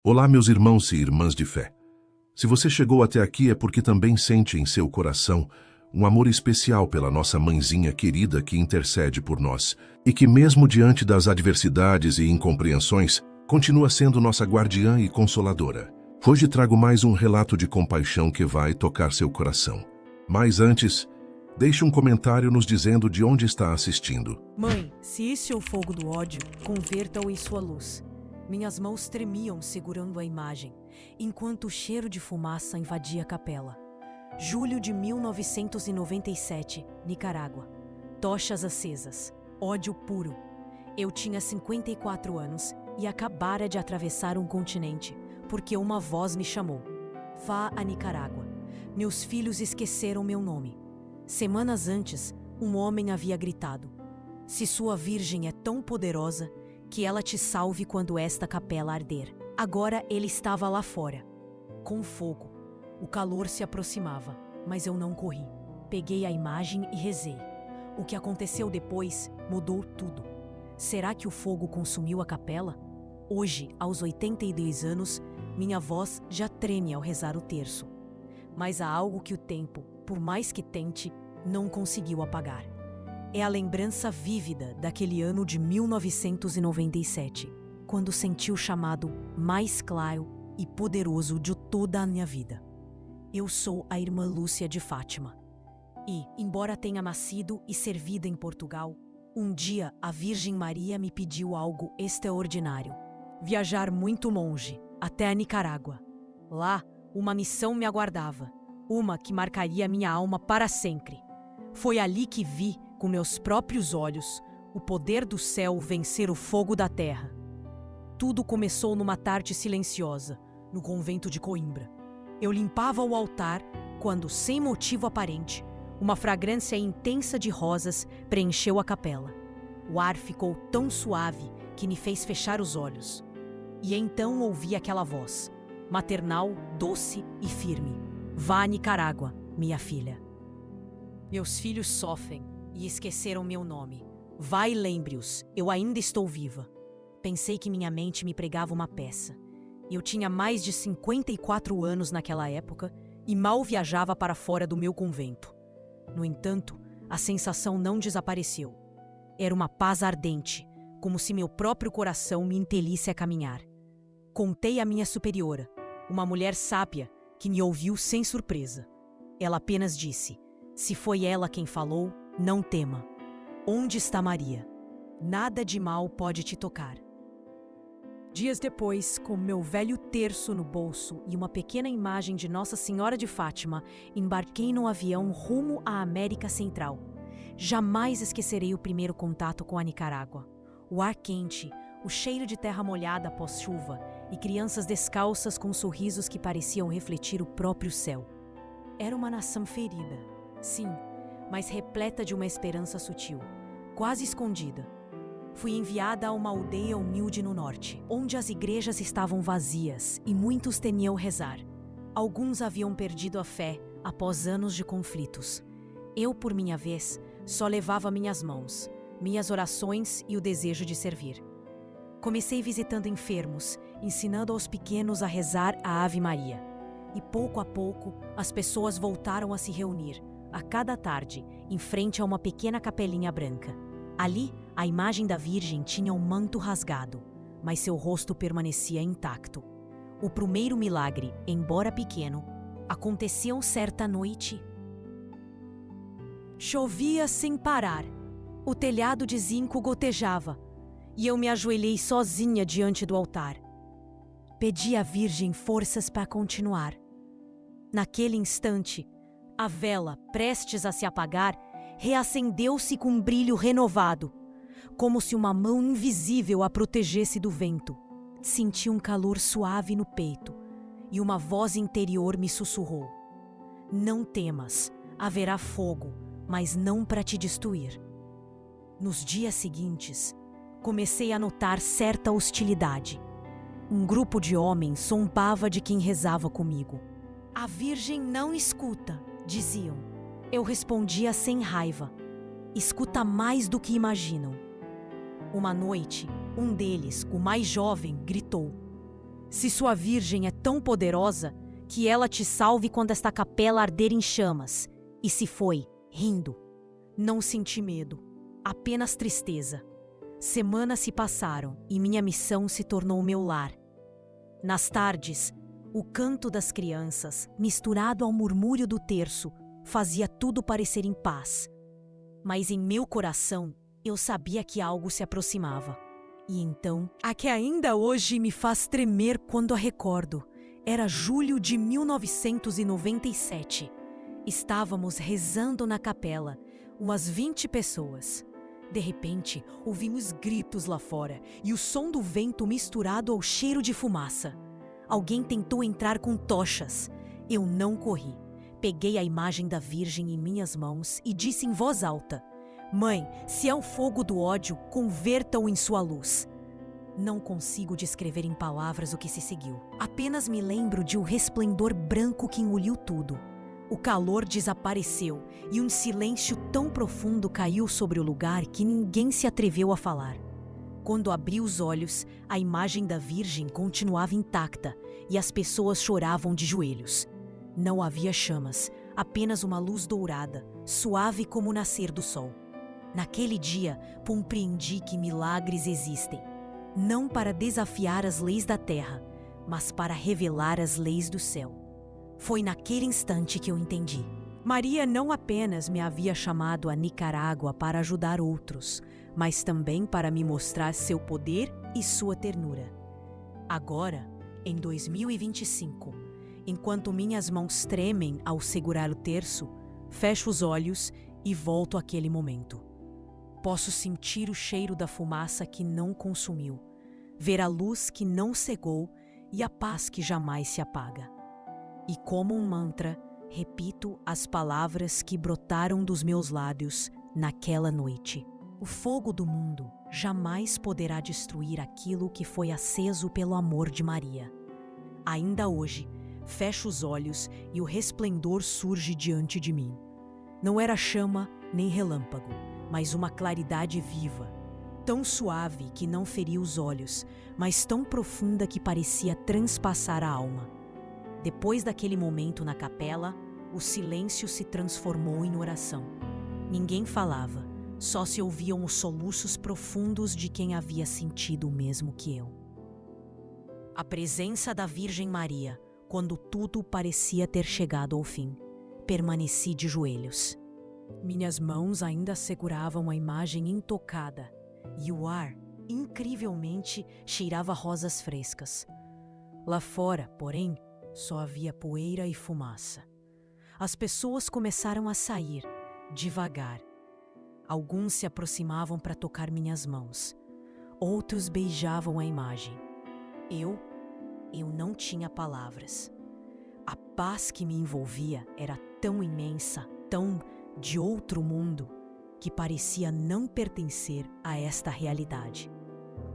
Olá, meus irmãos e irmãs de fé. Se você chegou até aqui é porque também sente em seu coração um amor especial pela nossa mãezinha querida que intercede por nós e que, mesmo diante das adversidades e incompreensões, continua sendo nossa guardiã e consoladora. Hoje trago mais um relato de compaixão que vai tocar seu coração. Mas antes, deixe um comentário nos dizendo de onde está assistindo. Mãe, se isso é o fogo do ódio, converta-o em sua luz. Minhas mãos tremiam segurando a imagem, enquanto o cheiro de fumaça invadia a capela. Julho de 1997, Nicarágua. Tochas acesas. Ódio puro. Eu tinha 54 anos e acabara de atravessar um continente, porque uma voz me chamou. Vá a Nicarágua. Meus filhos esqueceram meu nome. Semanas antes, um homem havia gritado: se sua virgem é tão poderosa, que ela te salve quando esta capela arder. Agora ele estava lá fora, com fogo. O calor se aproximava, mas eu não corri. Peguei a imagem e rezei. O que aconteceu depois mudou tudo. Será que o fogo consumiu a capela? Hoje, aos 82 anos, minha voz já treme ao rezar o terço. Mas há algo que o tempo, por mais que tente, não conseguiu apagar. É a lembrança vívida daquele ano de 1997, quando senti o chamado mais claro e poderoso de toda a minha vida. Eu sou a irmã Lúcia de Fátima. E, embora tenha nascido e servido em Portugal, um dia a Virgem Maria me pediu algo extraordinário: viajar muito longe, até a Nicarágua. Lá, uma missão me aguardava, uma que marcaria minha alma para sempre. Foi ali que vi, com meus próprios olhos, o poder do céu vencer o fogo da terra. Tudo começou numa tarde silenciosa, no convento de Coimbra. Eu limpava o altar quando, sem motivo aparente, uma fragrância intensa de rosas preencheu a capela. O ar ficou tão suave que me fez fechar os olhos. E então ouvi aquela voz, maternal, doce e firme: vá a Nicarágua, minha filha. Meus filhos sofrem e esqueceram meu nome. Vá e lembre-os, eu ainda estou viva. Pensei que minha mente me pregava uma peça. Eu tinha mais de 54 anos naquela época e mal viajava para fora do meu convento. No entanto, a sensação não desapareceu. Era uma paz ardente, como se meu próprio coração me impelisse a caminhar. Contei à minha superiora, uma mulher sábia, que me ouviu sem surpresa. Ela apenas disse: se foi ela quem falou, não tema. Onde está Maria? Nada de mal pode te tocar. Dias depois, com meu velho terço no bolso e uma pequena imagem de Nossa Senhora de Fátima, embarquei num avião rumo à América Central. Jamais esquecerei o primeiro contato com a Nicarágua. O ar quente, o cheiro de terra molhada após chuva e crianças descalças com sorrisos que pareciam refletir o próprio céu. Era uma nação ferida, sim, mas repleta de uma esperança sutil, quase escondida. Fui enviada a uma aldeia humilde no norte, onde as igrejas estavam vazias e muitos temiam rezar. Alguns haviam perdido a fé após anos de conflitos. Eu, por minha vez, só levava minhas mãos, minhas orações e o desejo de servir. Comecei visitando enfermos, ensinando aos pequenos a rezar a Ave Maria. E pouco a pouco, as pessoas voltaram a se reunir, a cada tarde, em frente a uma pequena capelinha branca. Ali, a imagem da Virgem tinha um manto rasgado, mas seu rosto permanecia intacto. O primeiro milagre, embora pequeno, aconteceu certa noite. Chovia sem parar. O telhado de zinco gotejava, e eu me ajoelhei sozinha diante do altar. Pedi à Virgem forças para continuar. Naquele instante, a vela, prestes a se apagar, reacendeu-se com um brilho renovado, como se uma mão invisível a protegesse do vento. Senti um calor suave no peito e uma voz interior me sussurrou: não temas, haverá fogo, mas não para te destruir. Nos dias seguintes, comecei a notar certa hostilidade. Um grupo de homens zombava de quem rezava comigo. A Virgem não escuta, diziam. Eu respondia sem raiva: escuta mais do que imaginam. Uma noite, um deles, o mais jovem, gritou: Se sua Virgem é tão poderosa, que ela te salve quando esta capela arder em chamas. E se foi, rindo. Não senti medo, apenas tristeza. Semanas se passaram e minha missão se tornou meu lar. Nas tardes, o canto das crianças, misturado ao murmúrio do terço, fazia tudo parecer em paz. Mas em meu coração, eu sabia que algo se aproximava. E então, a que ainda hoje me faz tremer quando a recordo, era julho de 1997. Estávamos rezando na capela, umas 20 pessoas. De repente, ouvimos gritos lá fora e o som do vento misturado ao cheiro de fumaça. Alguém tentou entrar com tochas. Eu não corri. Peguei a imagem da Virgem em minhas mãos e disse em voz alta: Mãe, se é o fogo do ódio, converta-o em sua luz. Não consigo descrever em palavras o que se seguiu. Apenas me lembro de um resplendor branco que engoliu tudo. O calor desapareceu e um silêncio tão profundo caiu sobre o lugar que ninguém se atreveu a falar. Quando abri os olhos, a imagem da Virgem continuava intacta e as pessoas choravam de joelhos. Não havia chamas, apenas uma luz dourada, suave como o nascer do sol. Naquele dia, compreendi que milagres existem, não para desafiar as leis da terra, mas para revelar as leis do céu. Foi naquele instante que eu entendi. Maria não apenas me havia chamado a Nicarágua para ajudar outros, mas também para me mostrar seu poder e sua ternura. Agora, em 2025, enquanto minhas mãos tremem ao segurar o terço, fecho os olhos e volto àquele momento. Posso sentir o cheiro da fumaça que não consumiu, ver a luz que não cegou e a paz que jamais se apaga. E como um mantra, repito as palavras que brotaram dos meus lábios naquela noite. O fogo do mundo jamais poderá destruir aquilo que foi aceso pelo amor de Maria. Ainda hoje, fecho os olhos e o resplendor surge diante de mim. Não era chama nem relâmpago, mas uma claridade viva, tão suave que não feria os olhos, mas tão profunda que parecia transpassar a alma. Depois daquele momento na capela, o silêncio se transformou em oração. Ninguém falava, só se ouviam os soluços profundos de quem havia sentido o mesmo que eu. A presença da Virgem Maria, quando tudo parecia ter chegado ao fim, permaneci de joelhos. Minhas mãos ainda seguravam a imagem intocada e o ar, incrivelmente, cheirava rosas frescas. Lá fora, porém, só havia poeira e fumaça. As pessoas começaram a sair, devagar. Alguns se aproximavam para tocar minhas mãos. Outros beijavam a imagem. Eu não tinha palavras. A paz que me envolvia era tão imensa, tão de outro mundo, que parecia não pertencer a esta realidade.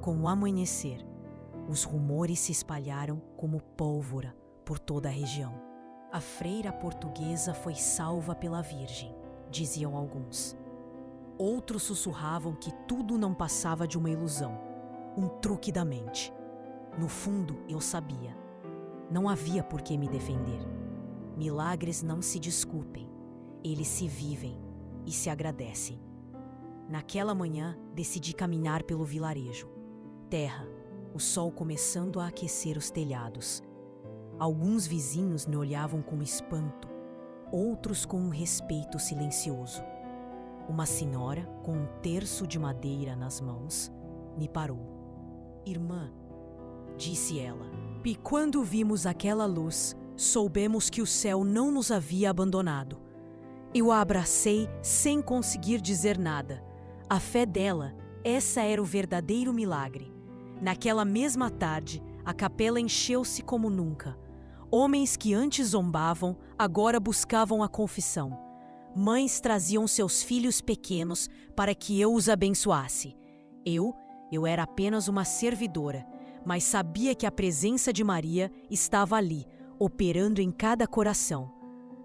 Com o amanhecer, os rumores se espalharam como pólvora por toda a região. A freira portuguesa foi salva pela Virgem, diziam alguns. Outros sussurravam que tudo não passava de uma ilusão, um truque da mente. No fundo, eu sabia. Não havia por que me defender. Milagres não se discutem, eles se vivem e se agradecem. Naquela manhã, decidi caminhar pelo vilarejo. Terra, o sol começando a aquecer os telhados. Alguns vizinhos me olhavam com espanto, outros com um respeito silencioso. Uma senhora, com um terço de madeira nas mãos, me parou. Irmã, disse ela, e quando vimos aquela luz, soubemos que o céu não nos havia abandonado. Eu a abracei sem conseguir dizer nada. A fé dela, essa era o verdadeiro milagre. Naquela mesma tarde, a capela encheu-se como nunca. Homens que antes zombavam, agora buscavam a confissão. Mães traziam seus filhos pequenos para que eu os abençoasse. Eu era apenas uma servidora, mas sabia que a presença de Maria estava ali, operando em cada coração.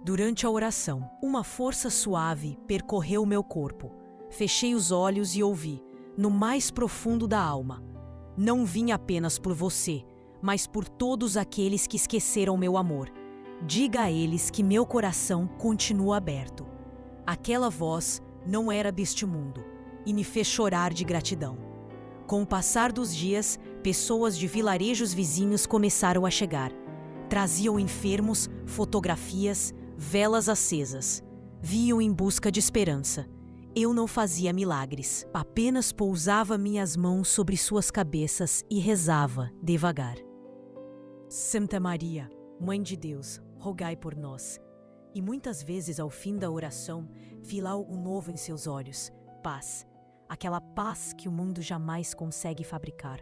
Durante a oração, uma força suave percorreu meu corpo. Fechei os olhos e ouvi, no mais profundo da alma: não vim apenas por você, mas por todos aqueles que esqueceram meu amor. Diga a eles que meu coração continua aberto. Aquela voz não era deste mundo e me fez chorar de gratidão. Com o passar dos dias, pessoas de vilarejos vizinhos começaram a chegar. Traziam enfermos, fotografias, velas acesas. Vinham em busca de esperança. Eu não fazia milagres, apenas pousava minhas mãos sobre suas cabeças e rezava devagar. Santa Maria, Mãe de Deus, rogai por nós. E muitas vezes, ao fim da oração, vi lá algo novo em seus olhos, paz. Aquela paz que o mundo jamais consegue fabricar.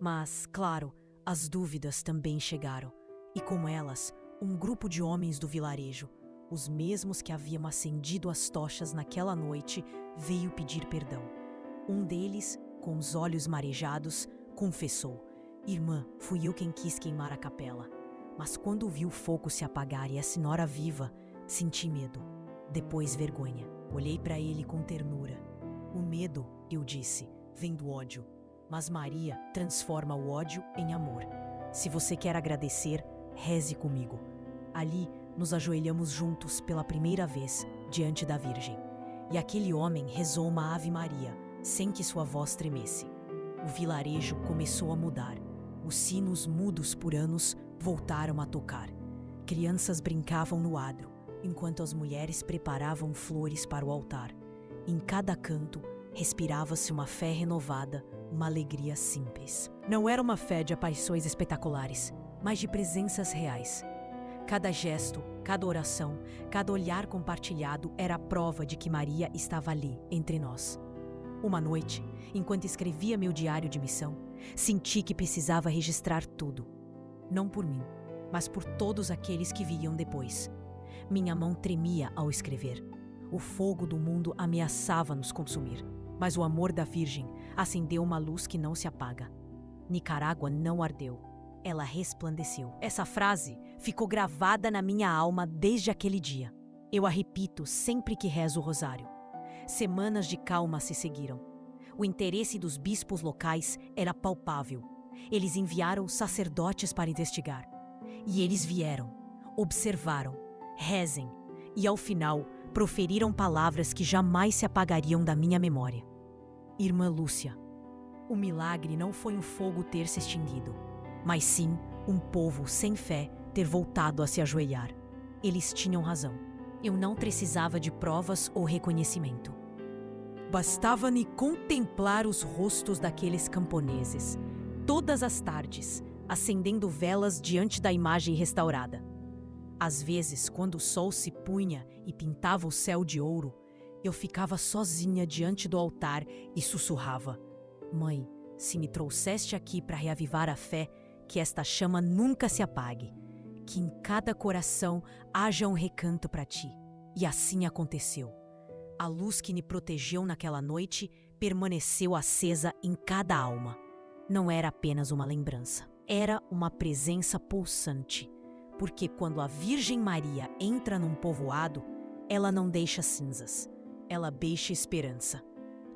Mas, claro, as dúvidas também chegaram. E com elas, um grupo de homens do vilarejo, os mesmos que haviam acendido as tochas naquela noite, veio pedir perdão. Um deles, com os olhos marejados, confessou: Irmã, fui eu quem quis queimar a capela. Mas quando vi o fogo se apagar e a senhora viva, senti medo. Depois vergonha. Olhei para ele com ternura. O medo, eu disse, vem do ódio. Mas Maria transforma o ódio em amor. Se você quer agradecer, reze comigo. Ali, nos ajoelhamos juntos pela primeira vez diante da Virgem. E aquele homem rezou uma Ave Maria, sem que sua voz tremesse. O vilarejo começou a mudar. Os sinos mudos por anos voltaram a tocar. Crianças brincavam no adro, enquanto as mulheres preparavam flores para o altar. Em cada canto, respirava-se uma fé renovada, uma alegria simples. Não era uma fé de aparições espetaculares, mas de presenças reais. Cada gesto, cada oração, cada olhar compartilhado era a prova de que Maria estava ali, entre nós. Uma noite, enquanto escrevia meu diário de missão, senti que precisava registrar tudo. Não por mim, mas por todos aqueles que viriam depois. Minha mão tremia ao escrever. O fogo do mundo ameaçava nos consumir, mas o amor da Virgem acendeu uma luz que não se apaga. Nicarágua não ardeu. Ela resplandeceu. Essa frase ficou gravada na minha alma desde aquele dia. Eu a repito sempre que rezo o rosário. Semanas de calma se seguiram. O interesse dos bispos locais era palpável. Eles enviaram sacerdotes para investigar. E eles vieram, observaram, rezem e, ao final, proferiram palavras que jamais se apagariam da minha memória. Irmã Lúcia, o milagre não foi o fogo ter se extinguido, mas sim um povo sem fé ter voltado a se ajoelhar. Eles tinham razão. Eu não precisava de provas ou reconhecimento. Bastava-me contemplar os rostos daqueles camponeses, todas as tardes, acendendo velas diante da imagem restaurada. Às vezes, quando o sol se punha e pintava o céu de ouro, eu ficava sozinha diante do altar e sussurrava: Mãe, se me trouxeste aqui para reavivar a fé, que esta chama nunca se apague, que em cada coração haja um recanto para ti. E assim aconteceu. A luz que me protegeu naquela noite permaneceu acesa em cada alma. Não era apenas uma lembrança, era uma presença pulsante. Porque quando a Virgem Maria entra num povoado, ela não deixa cinzas, ela deixa esperança.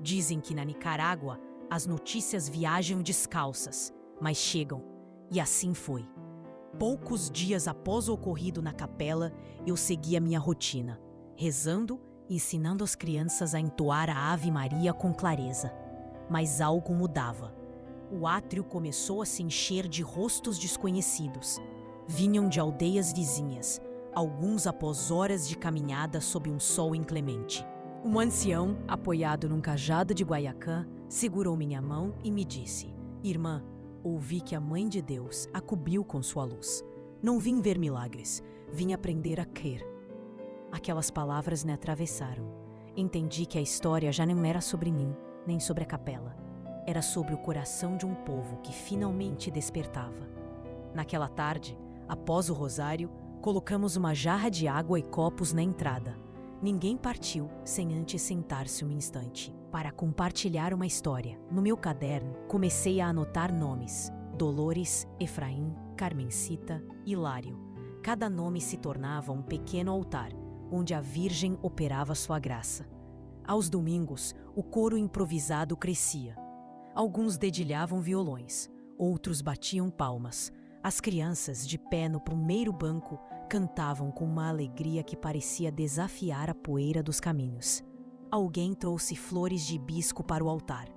Dizem que na Nicarágua as notícias viajam descalças, mas chegam, e assim foi. Poucos dias após o ocorrido na capela, eu segui a minha rotina, rezando e ensinando as crianças a entoar a Ave Maria com clareza. Mas algo mudava. O átrio começou a se encher de rostos desconhecidos. Vinham de aldeias vizinhas, alguns após horas de caminhada sob um sol inclemente. Um ancião, apoiado num cajado de guaiacã, segurou minha mão e me disse: Irmã, ouvi que a Mãe de Deus a cobriu com sua luz. Não vim ver milagres, vim aprender a crer. Aquelas palavras me atravessaram. Entendi que a história já não era sobre mim, nem sobre a capela. Era sobre o coração de um povo que finalmente despertava. Naquela tarde, após o rosário, colocamos uma jarra de água e copos na entrada. Ninguém partiu sem antes sentar-se um instante para compartilhar uma história. No meu caderno, comecei a anotar nomes: Dolores, Efraim, Carmencita, Hilário. Cada nome se tornava um pequeno altar, onde a Virgem operava sua graça. Aos domingos, o coro improvisado crescia. Alguns dedilhavam violões, outros batiam palmas. As crianças, de pé no primeiro banco, cantavam com uma alegria que parecia desafiar a poeira dos caminhos. Alguém trouxe flores de hibisco para o altar.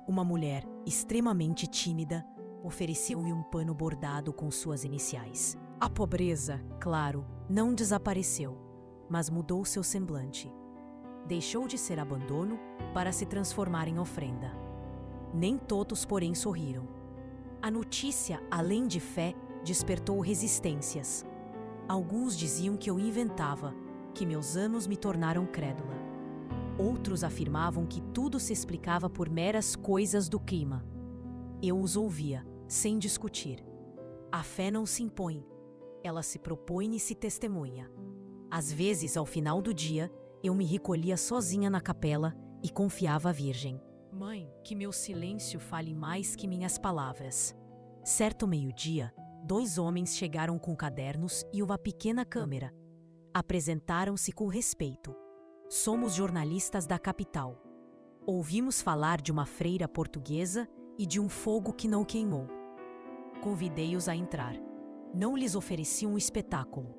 Uma mulher, extremamente tímida, ofereceu-lhe um pano bordado com suas iniciais. A pobreza, claro, não desapareceu, mas mudou seu semblante. Deixou de ser abandono para se transformar em ofrenda. Nem todos, porém, sorriram. A notícia, além de fé, despertou resistências. Alguns diziam que eu inventava, que meus anos me tornaram crédula. Outros afirmavam que tudo se explicava por meras coisas do clima. Eu os ouvia, sem discutir. A fé não se impõe, ela se propõe e se testemunha. Às vezes, ao final do dia, eu me recolhia sozinha na capela e confiava à Virgem. Mãe, que meu silêncio fale mais que minhas palavras. Certo meio-dia, 2 homens chegaram com cadernos e uma pequena câmera. Apresentaram-se com respeito. Somos jornalistas da capital. Ouvimos falar de uma freira portuguesa e de um fogo que não queimou. Convidei-os a entrar. Não lhes ofereci um espetáculo.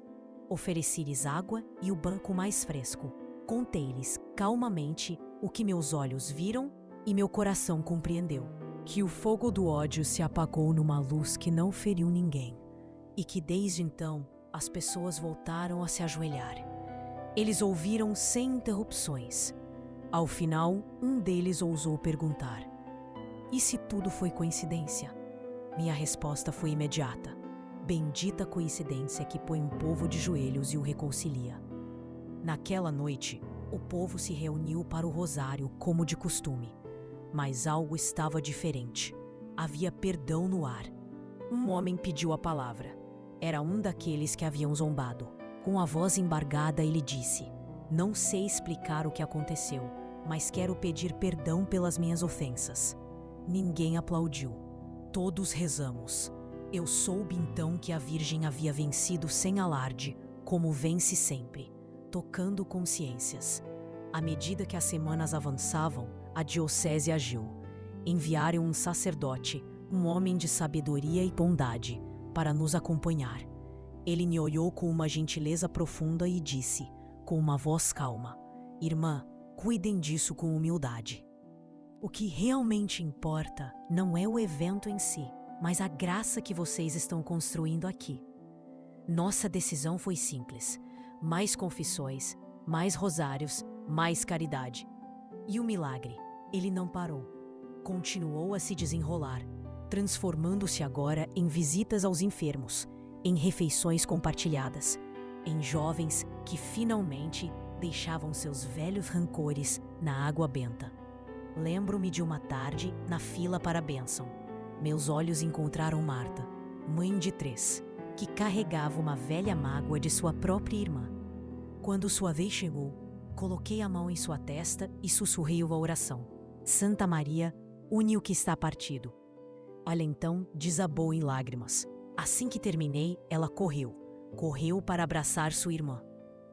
Ofereci-lhes água e o banco mais fresco. Contei-lhes, calmamente, o que meus olhos viram e meu coração compreendeu. Que o fogo do ódio se apagou numa luz que não feriu ninguém. E que desde então as pessoas voltaram a se ajoelhar. Eles ouviram sem interrupções. Ao final, um deles ousou perguntar: e se tudo foi coincidência? Minha resposta foi imediata. Bendita coincidência que põe um povo de joelhos e o reconcilia. Naquela noite, o povo se reuniu para o rosário como de costume. Mas algo estava diferente. Havia perdão no ar. Um homem pediu a palavra. Era um daqueles que haviam zombado. Com a voz embargada, ele disse: não sei explicar o que aconteceu, mas quero pedir perdão pelas minhas ofensas. Ninguém aplaudiu. Todos rezamos. Eu soube então que a Virgem havia vencido sem alarde, como vence sempre, tocando consciências. À medida que as semanas avançavam, a diocese agiu. Enviaram um sacerdote, um homem de sabedoria e bondade, para nos acompanhar. Ele me olhou com uma gentileza profunda e disse, com uma voz calma: irmã, cuidem disso com humildade. O que realmente importa não é o evento em si, mas a graça que vocês estão construindo aqui. Nossa decisão foi simples: mais confissões, mais rosários, mais caridade. E o milagre, ele não parou. Continuou a se desenrolar, transformando-se agora em visitas aos enfermos, em refeições compartilhadas, em jovens que finalmente deixavam seus velhos rancores na água benta. Lembro-me de uma tarde na fila para a bênção. Meus olhos encontraram Marta, mãe de 3, que carregava uma velha mágoa de sua própria irmã. Quando sua vez chegou, coloquei a mão em sua testa e sussurrei uma oração: Santa Maria, une o que está partido. Ela então desabou em lágrimas. Assim que terminei, ela correu para abraçar sua irmã.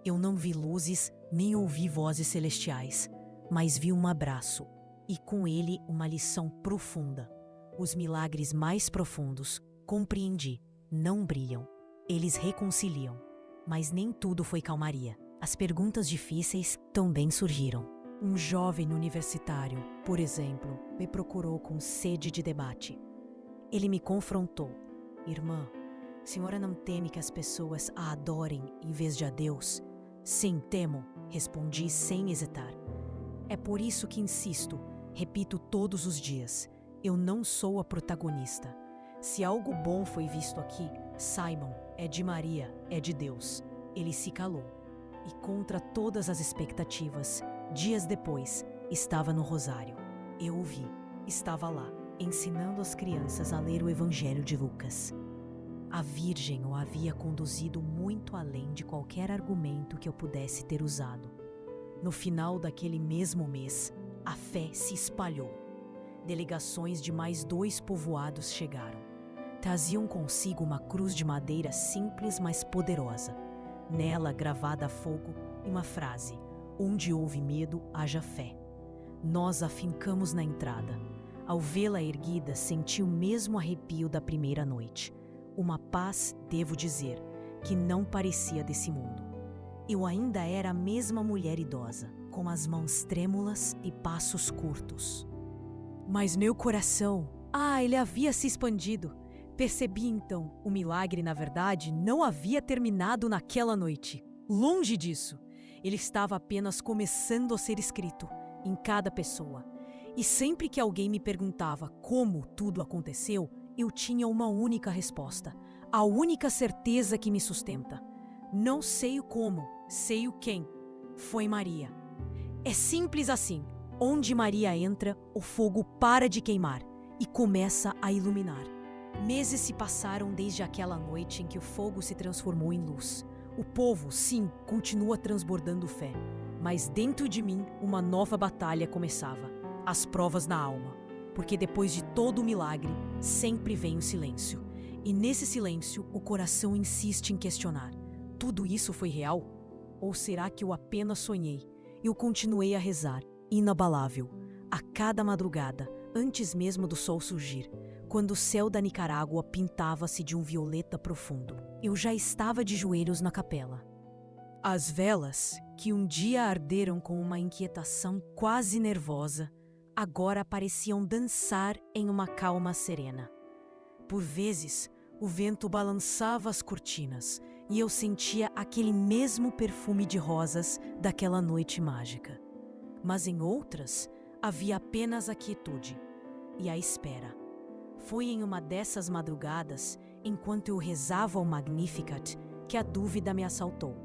Eu não vi luzes nem ouvi vozes celestiais, mas vi um abraço e com ele uma lição profunda. Os milagres mais profundos, compreendi, não brilham. Eles reconciliam. Mas nem tudo foi calmaria. As perguntas difíceis também surgiram. Um jovem universitário, por exemplo, me procurou com sede de debate. Ele me confrontou. Irmã, senhora não teme que as pessoas a adorem em vez de a Deus? Sim, temo, respondi sem hesitar. É por isso que insisto, repito todos os dias, eu não sou a protagonista. Se algo bom foi visto aqui, saibam, é de Maria, é de Deus. Ele se calou. E contra todas as expectativas, dias depois, estava no rosário. Eu o vi, estava lá, ensinando as crianças a ler o Evangelho de Lucas. A Virgem o havia conduzido muito além de qualquer argumento que eu pudesse ter usado. No final daquele mesmo mês, a fé se espalhou. Delegações de mais 2 povoados chegaram. Traziam consigo uma cruz de madeira simples, mas poderosa. Nela, gravada a fogo, uma frase: onde houve medo, haja fé. Nós a fincamos na entrada. Ao vê-la erguida, senti o mesmo arrepio da primeira noite. Uma paz, devo dizer, que não parecia desse mundo. Eu ainda era a mesma mulher idosa, com as mãos trêmulas e passos curtos. Mas meu coração, ele havia se expandido. Percebi então, o milagre, na verdade, não havia terminado naquela noite. Longe disso. Ele estava apenas começando a ser escrito em cada pessoa. E sempre que alguém me perguntava como tudo aconteceu, eu tinha uma única resposta, a única certeza que me sustenta. Não sei o como, sei o quem. Foi Maria. É simples assim. Onde Maria entra, o fogo para de queimar e começa a iluminar. Meses se passaram desde aquela noite em que o fogo se transformou em luz. O povo, sim, continua transbordando fé. Mas dentro de mim, uma nova batalha começava. As provas na alma. Porque depois de todo o milagre, sempre vem o silêncio. E nesse silêncio, o coração insiste em questionar. Tudo isso foi real? Ou será que eu apenas sonhei? Eu continuei a rezar, inabalável, a cada madrugada, antes mesmo do sol surgir. Quando o céu da Nicarágua pintava-se de um violeta profundo, eu já estava de joelhos na capela. As velas, que um dia arderam com uma inquietação quase nervosa, agora pareciam dançar em uma calma serena. Por vezes, o vento balançava as cortinas e eu sentia aquele mesmo perfume de rosas daquela noite mágica. Mas em outras, havia apenas a quietude e a espera. Foi em uma dessas madrugadas, enquanto eu rezava o Magnificat, que a dúvida me assaltou.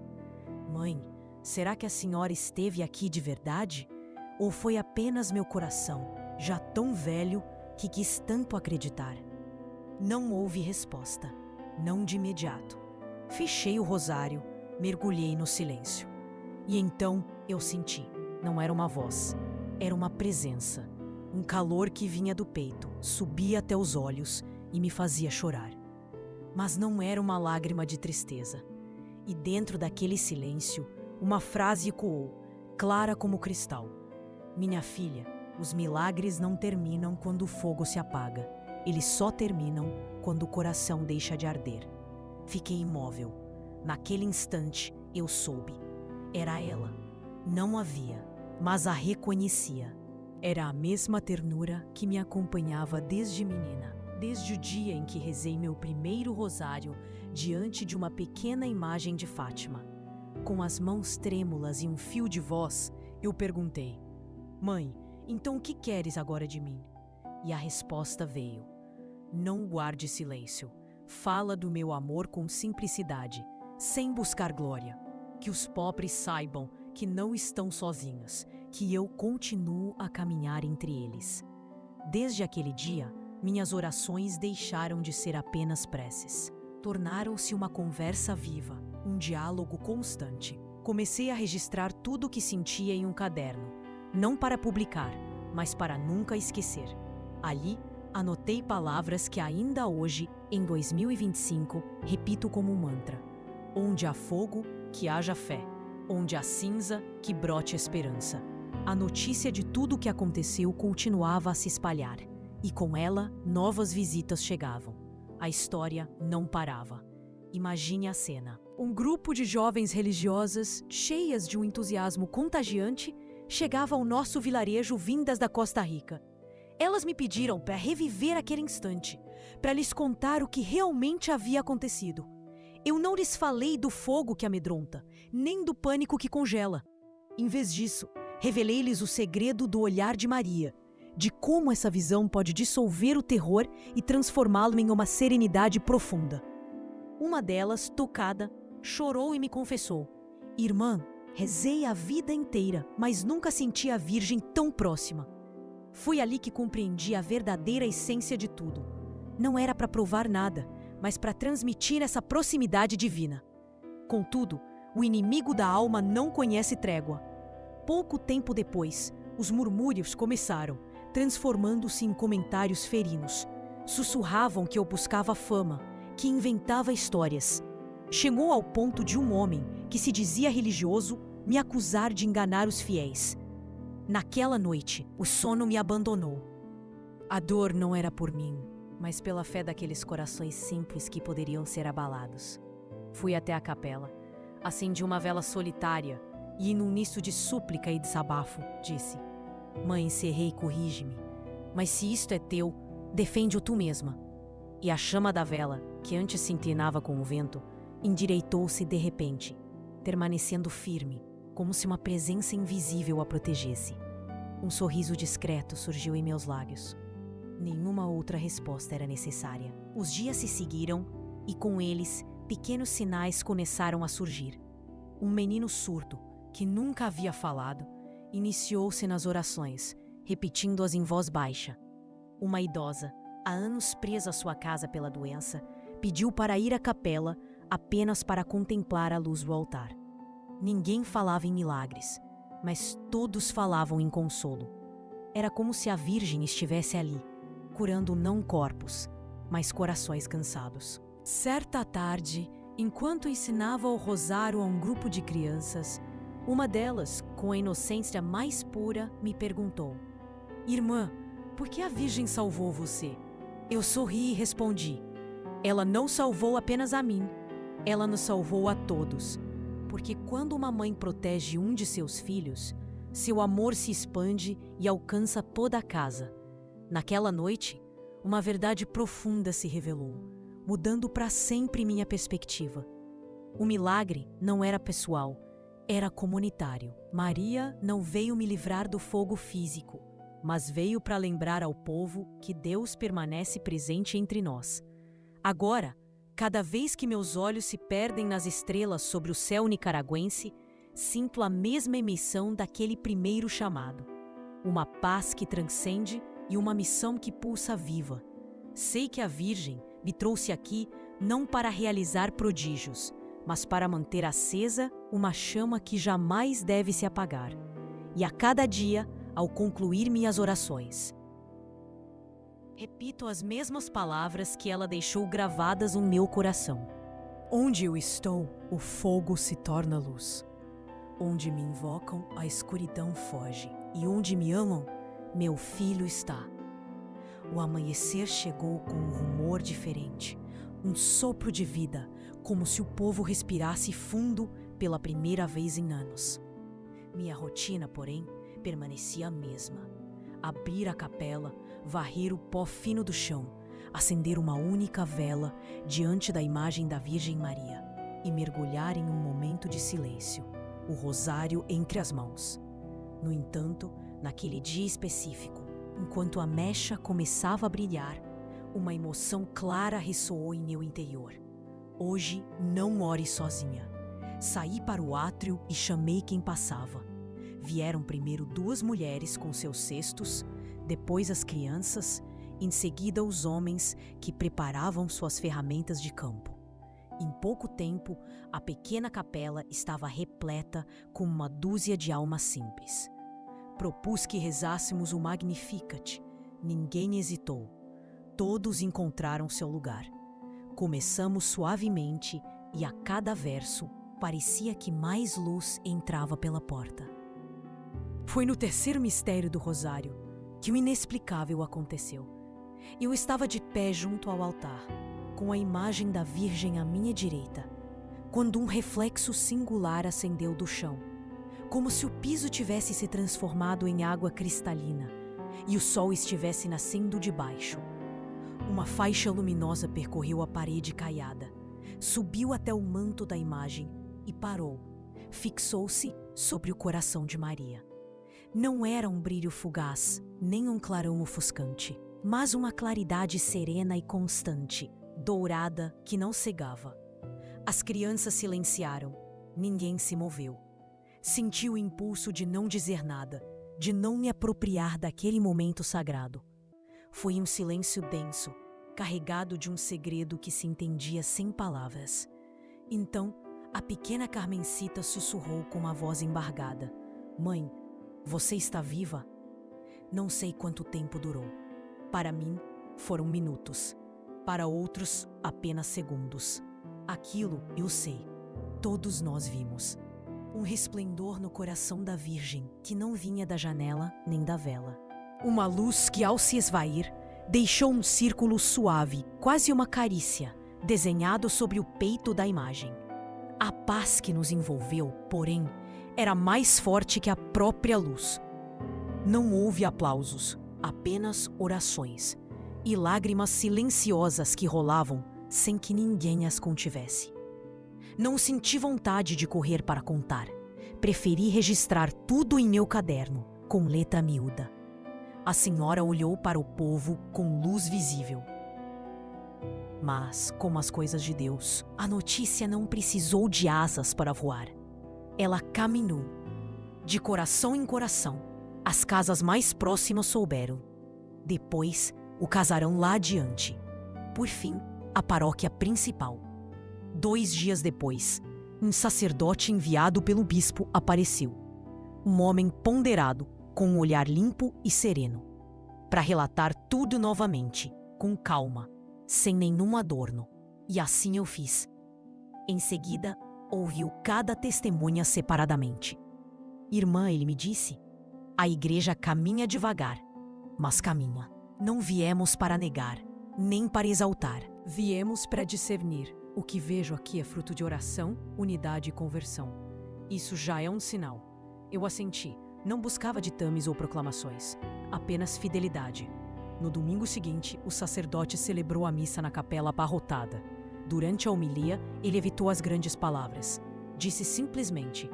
Mãe, será que a senhora esteve aqui de verdade? Ou foi apenas meu coração, já tão velho, que quis tanto acreditar? Não houve resposta, não de imediato. Fechei o rosário, mergulhei no silêncio. E então eu senti, não era uma voz, era uma presença. Um calor que vinha do peito, subia até os olhos e me fazia chorar. Mas não era uma lágrima de tristeza. E dentro daquele silêncio, uma frase ecoou, clara como cristal. Minha filha, os milagres não terminam quando o fogo se apaga. Eles só terminam quando o coração deixa de arder. Fiquei imóvel. Naquele instante, eu soube. Era ela. Não a via, mas a reconhecia. Era a mesma ternura que me acompanhava desde menina, desde o dia em que rezei meu primeiro rosário diante de uma pequena imagem de Fátima. Com as mãos trêmulas e um fio de voz, eu perguntei: Mãe, então o que queres agora de mim? E a resposta veio: Não guarde silêncio. Fala do meu amor com simplicidade, sem buscar glória. Que os pobres saibam que não estão sozinhos, que eu continuo a caminhar entre eles. Desde aquele dia, minhas orações deixaram de ser apenas preces. Tornaram-se uma conversa viva, um diálogo constante. Comecei a registrar tudo o que sentia em um caderno, não para publicar, mas para nunca esquecer. Ali, anotei palavras que ainda hoje, em 2025, repito como um mantra. Onde há fogo, que haja fé. Onde há cinza, que brote esperança. A notícia de tudo o que aconteceu continuava a se espalhar, e com ela, novas visitas chegavam. A história não parava. Imagine a cena. Um grupo de jovens religiosas, cheias de um entusiasmo contagiante, chegava ao nosso vilarejo vindas da Costa Rica. Elas me pediram para reviver aquele instante, para lhes contar o que realmente havia acontecido. Eu não lhes falei do fogo que amedronta, nem do pânico que congela. Em vez disso, revelei-lhes o segredo do olhar de Maria, de como essa visão pode dissolver o terror e transformá-lo em uma serenidade profunda. Uma delas, tocada, chorou e me confessou: Irmã, rezei a vida inteira, mas nunca senti a Virgem tão próxima. Foi ali que compreendi a verdadeira essência de tudo. Não era para provar nada, mas para transmitir essa proximidade divina. Contudo, o inimigo da alma não conhece trégua. Pouco tempo depois, os murmúrios começaram, transformando-se em comentários ferinos. Sussurravam que eu buscava fama, que inventava histórias. Chegou ao ponto de um homem, que se dizia religioso, me acusar de enganar os fiéis. Naquela noite, o sono me abandonou. A dor não era por mim, mas pela fé daqueles corações simples que poderiam ser abalados. Fui até a capela, acendi uma vela solitária e, num misto de súplica e desabafo, disse: Mãe, se errei, corrige-me, mas se isto é teu, defende-o tu mesma. E a chama da vela, que antes se inclinava com o vento, endireitou-se de repente, permanecendo firme, como se uma presença invisível a protegesse. Um sorriso discreto surgiu em meus lábios. Nenhuma outra resposta era necessária. Os dias se seguiram e, com eles, pequenos sinais começaram a surgir. Um menino surdo, que nunca havia falado, iniciou-se nas orações, repetindo-as em voz baixa. Uma idosa, há anos presa à sua casa pela doença, pediu para ir à capela apenas para contemplar a luz do altar. Ninguém falava em milagres, mas todos falavam em consolo. Era como se a Virgem estivesse ali, curando não corpos, mas corações cansados. Certa tarde, enquanto ensinava o rosário a um grupo de crianças, uma delas, com a inocência mais pura, me perguntou: Irmã, por que a Virgem salvou você? Eu sorri e respondi: Ela não salvou apenas a mim, ela nos salvou a todos. Porque quando uma mãe protege um de seus filhos, seu amor se expande e alcança toda a casa. Naquela noite, uma verdade profunda se revelou, mudando para sempre minha perspectiva. O milagre não era pessoal, era comunitário. Maria não veio me livrar do fogo físico, mas veio para lembrar ao povo que Deus permanece presente entre nós. Agora, cada vez que meus olhos se perdem nas estrelas sobre o céu nicaragüense, sinto a mesma emissão daquele primeiro chamado. Uma paz que transcende e uma missão que pulsa viva. Sei que a Virgem me trouxe aqui não para realizar prodígios, mas para manter acesa uma chama que jamais deve se apagar. E a cada dia, ao concluir minhas orações, repito as mesmas palavras que ela deixou gravadas no meu coração. Onde eu estou, o fogo se torna luz. Onde me invocam, a escuridão foge. E onde me amam, meu filho está. O amanhecer chegou com um rumor diferente, um sopro de vida, como se o povo respirasse fundo pela primeira vez em anos. Minha rotina, porém, permanecia a mesma. Abrir a capela, varrer o pó fino do chão, acender uma única vela diante da imagem da Virgem Maria e mergulhar em um momento de silêncio, o rosário entre as mãos. No entanto, naquele dia específico, enquanto a mecha começava a brilhar, uma emoção clara ressoou em meu interior. Hoje não ore sozinha. Saí para o átrio e chamei quem passava. Vieram primeiro 2 mulheres com seus cestos, depois as crianças, em seguida os homens que preparavam suas ferramentas de campo. Em pouco tempo, a pequena capela estava repleta com uma dúzia de almas simples. Propus que rezássemos o Magnificat. Ninguém hesitou. Todos encontraram seu lugar. Começamos suavemente e a cada verso parecia que mais luz entrava pela porta. Foi no terceiro mistério do Rosário que o inexplicável aconteceu. Eu estava de pé junto ao altar, com a imagem da Virgem à minha direita, quando um reflexo singular ascendeu do chão, como se o piso tivesse se transformado em água cristalina e o sol estivesse nascendo de baixo. Uma faixa luminosa percorreu a parede caiada, subiu até o manto da imagem e parou. Fixou-se sobre o coração de Maria. Não era um brilho fugaz, nem um clarão ofuscante, mas uma claridade serena e constante, dourada, que não cegava. As crianças silenciaram. Ninguém se moveu. Senti o impulso de não dizer nada, de não me apropriar daquele momento sagrado. Foi um silêncio denso, carregado de um segredo que se entendia sem palavras. Então, a pequena Carmencita sussurrou com uma voz embargada: Mãe, você está viva? Não sei quanto tempo durou. Para mim, foram minutos. Para outros, apenas segundos. Aquilo eu sei. Todos nós vimos. Um resplendor no coração da Virgem que não vinha da janela nem da vela. Uma luz que, ao se esvair, deixou um círculo suave, quase uma carícia, desenhado sobre o peito da imagem. A paz que nos envolveu, porém, era mais forte que a própria luz. Não houve aplausos, apenas orações e lágrimas silenciosas que rolavam sem que ninguém as contivesse. Não senti vontade de correr para contar. Preferi registrar tudo em meu caderno, com letra miúda. A senhora olhou para o povo com luz visível. Mas, como as coisas de Deus, a notícia não precisou de asas para voar. Ela caminhou. De coração em coração, as casas mais próximas souberam. Depois, o casarão lá adiante. Por fim, a paróquia principal. 2 dias depois, um sacerdote enviado pelo bispo apareceu. Um homem ponderado, com um olhar limpo e sereno, para relatar tudo novamente, com calma, sem nenhum adorno. E assim eu fiz. Em seguida, ouviu cada testemunha separadamente. Irmã, ele me disse, a igreja caminha devagar, mas caminha. Não viemos para negar, nem para exaltar. Viemos para discernir. O que vejo aqui é fruto de oração, unidade e conversão. Isso já é um sinal. Eu assenti. Não buscava ditames ou proclamações, apenas fidelidade. No domingo seguinte, o sacerdote celebrou a missa na capela abarrotada. Durante a homilia, ele evitou as grandes palavras. Disse simplesmente: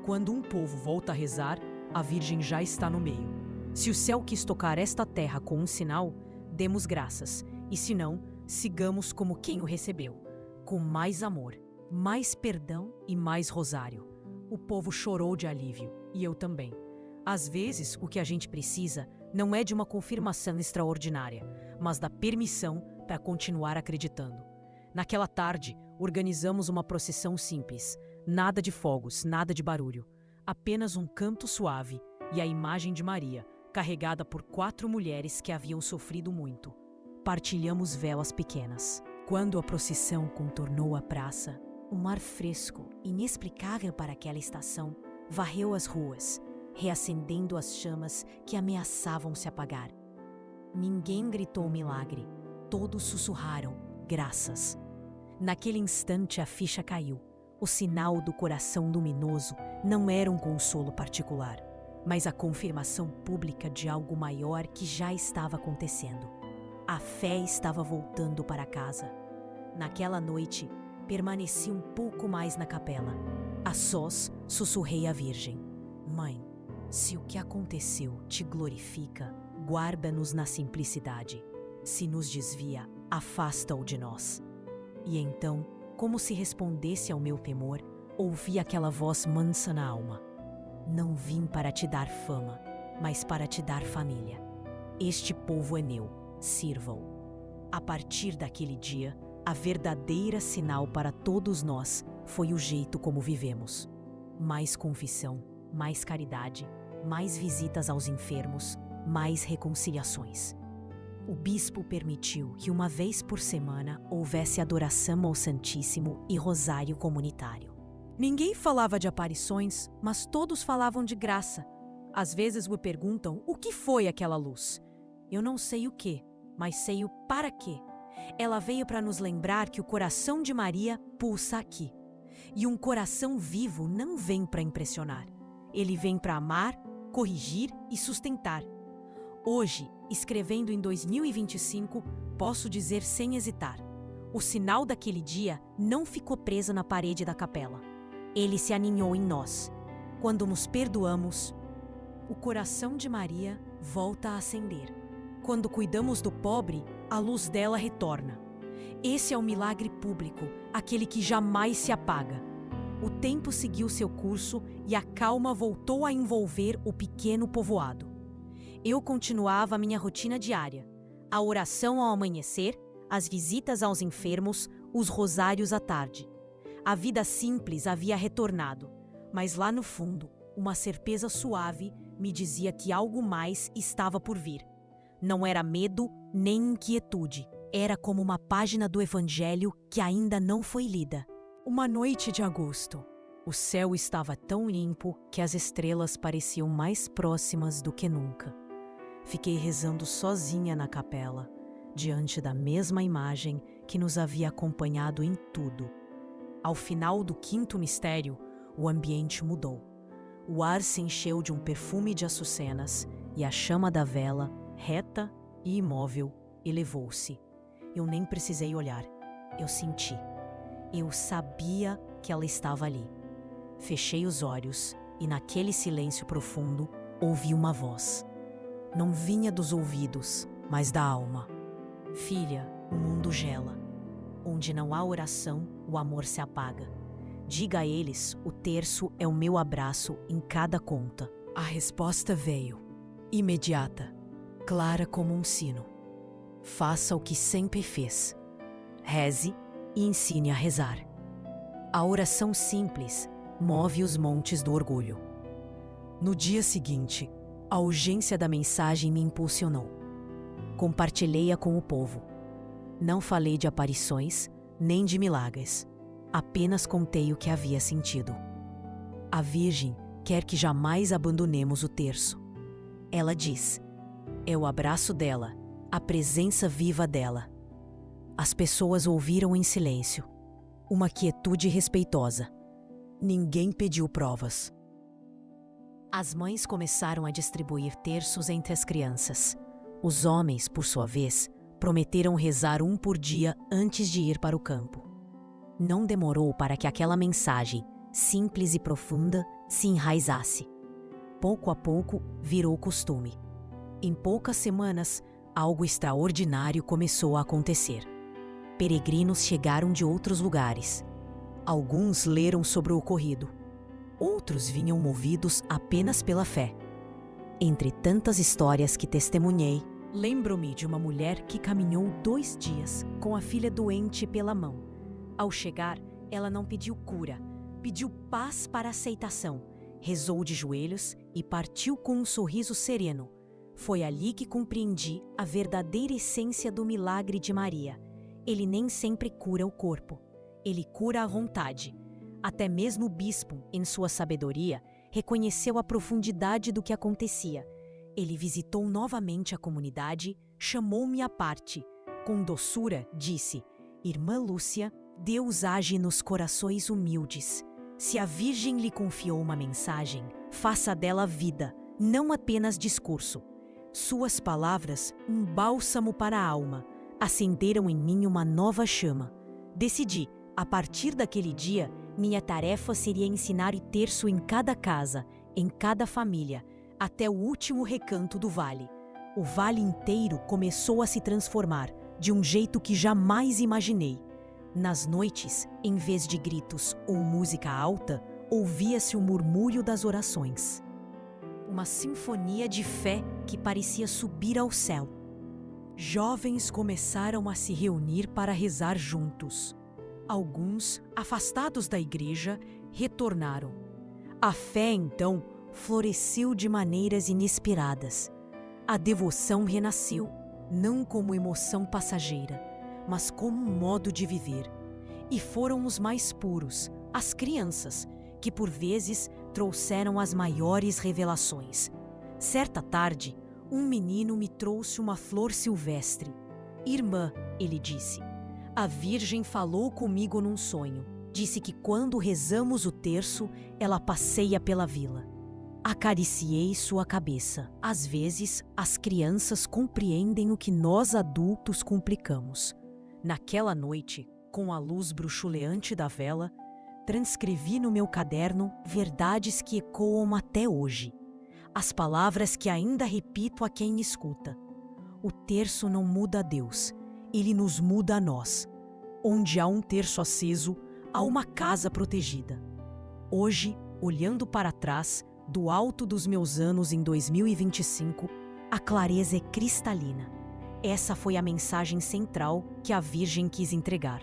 quando um povo volta a rezar, a Virgem já está no meio. Se o céu quis tocar esta terra com um sinal, demos graças, e se não, sigamos como quem o recebeu, com mais amor, mais perdão e mais rosário. O povo chorou de alívio, e eu também. Às vezes, o que a gente precisa não é de uma confirmação extraordinária, mas da permissão para continuar acreditando. Naquela tarde, organizamos uma procissão simples. Nada de fogos, nada de barulho. Apenas um canto suave e a imagem de Maria, carregada por 4 mulheres que haviam sofrido muito. Partilhamos velas pequenas. Quando a procissão contornou a praça, um ar fresco, inexplicável para aquela estação, varreu as ruas, reacendendo as chamas que ameaçavam se apagar. Ninguém gritou milagre, todos sussurraram graças. Naquele instante a ficha caiu. O sinal do coração luminoso não era um consolo particular, mas a confirmação pública de algo maior que já estava acontecendo. A fé estava voltando para casa. Naquela noite, permaneci um pouco mais na capela. A sós, sussurrei à Virgem: Mãe, se o que aconteceu te glorifica, guarda-nos na simplicidade. Se nos desvia, afasta-o de nós. E então, como se respondesse ao meu temor, ouvi aquela voz mansa na alma: Não vim para te dar fama, mas para te dar família. Este povo é meu, sirva-o. A partir daquele dia, a verdadeira sinal para todos nós foi o jeito como vivemos. Mais confissão, mais caridade, mais visitas aos enfermos, mais reconciliações. O bispo permitiu que 1 vez por semana houvesse adoração ao Santíssimo e rosário comunitário. Ninguém falava de aparições, mas todos falavam de graça. Às vezes me perguntam o que foi aquela luz. Eu não sei o que, mas sei o para quê. Ela veio para nos lembrar que o coração de Maria pulsa aqui. E um coração vivo não vem para impressionar. Ele vem para amar, corrigir e sustentar. Hoje, escrevendo em 2025, posso dizer sem hesitar: o sinal daquele dia não ficou preso na parede da capela. Ele se aninhou em nós. Quando nos perdoamos, o coração de Maria volta a acender. Quando cuidamos do pobre, a luz dela retorna. Esse é o milagre público, aquele que jamais se apaga. O tempo seguiu seu curso e a calma voltou a envolver o pequeno povoado. Eu continuava a minha rotina diária: a oração ao amanhecer, as visitas aos enfermos, os rosários à tarde. A vida simples havia retornado, mas lá no fundo, uma certeza suave me dizia que algo mais estava por vir. Não era medo nem inquietude, era como uma página do Evangelho que ainda não foi lida. Uma noite de agosto. O céu estava tão limpo que as estrelas pareciam mais próximas do que nunca. Fiquei rezando sozinha na capela, diante da mesma imagem que nos havia acompanhado em tudo. Ao final do quinto mistério, o ambiente mudou. O ar se encheu de um perfume de açucenas e a chama da vela, reta e imóvel, elevou-se. Eu nem precisei olhar. Eu senti. Eu sabia que ela estava ali. Fechei os olhos e, naquele silêncio profundo, ouvi uma voz. Não vinha dos ouvidos, mas da alma. Filha, o mundo gela. Onde não há oração, o amor se apaga. Diga a eles, o terço é o meu abraço em cada conta. A resposta veio, imediata, clara como um sino. Faça o que sempre fez. Reze e ensine a rezar. A oração simples move os montes do orgulho. No dia seguinte, a urgência da mensagem me impulsionou. Compartilhei-a com o povo. Não falei de aparições, nem de milagres. Apenas contei o que havia sentido. A Virgem quer que jamais abandonemos o terço. Ela diz, é o abraço dela, a presença viva dela. As pessoas ouviram em silêncio. Uma quietude respeitosa. Ninguém pediu provas. As mães começaram a distribuir terços entre as crianças. Os homens, por sua vez, prometeram rezar um por dia antes de ir para o campo. Não demorou para que aquela mensagem, simples e profunda, se enraizasse. Pouco a pouco, virou costume. Em poucas semanas, algo extraordinário começou a acontecer. Peregrinos chegaram de outros lugares. Alguns leram sobre o ocorrido. Outros vinham movidos apenas pela fé. Entre tantas histórias que testemunhei, lembro-me de uma mulher que caminhou 2 dias com a filha doente pela mão. Ao chegar, ela não pediu cura, pediu paz para aceitação, rezou de joelhos e partiu com um sorriso sereno. Foi ali que compreendi a verdadeira essência do milagre de Maria. Ele nem sempre cura o corpo, ele cura a vontade. Até mesmo o bispo, em sua sabedoria, reconheceu a profundidade do que acontecia. Ele visitou novamente a comunidade, chamou-me à parte. Com doçura, disse, Irmã Lúcia, Deus age nos corações humildes. Se a Virgem lhe confiou uma mensagem, faça dela vida, não apenas discurso. Suas palavras, um bálsamo para a alma, acenderam em mim uma nova chama. Decidi, a partir daquele dia, minha tarefa seria ensinar o terço em cada casa, em cada família, até o último recanto do vale. O vale inteiro começou a se transformar, de um jeito que jamais imaginei. Nas noites, em vez de gritos ou música alta, ouvia-se o murmúrio das orações. Uma sinfonia de fé que parecia subir ao céu. Jovens começaram a se reunir para rezar juntos. Alguns, afastados da igreja, retornaram. A fé, então, floresceu de maneiras inesperadas. A devoção renasceu, não como emoção passageira, mas como um modo de viver. E foram os mais puros, as crianças, que por vezes trouxeram as maiores revelações. Certa tarde, um menino me trouxe uma flor silvestre. Irmã, ele disse, a Virgem falou comigo num sonho. Disse que quando rezamos o terço, ela passeia pela vila. Acariciei sua cabeça. Às vezes, as crianças compreendem o que nós adultos complicamos. Naquela noite, com a luz bruxuleante da vela, transcrevi no meu caderno verdades que ecoam até hoje. As palavras que ainda repito a quem me escuta. O terço não muda a Deus, ele nos muda a nós. Onde há um terço aceso, há uma casa protegida. Hoje, olhando para trás, do alto dos meus anos em 2025, a clareza é cristalina. Essa foi a mensagem central que a Virgem quis entregar.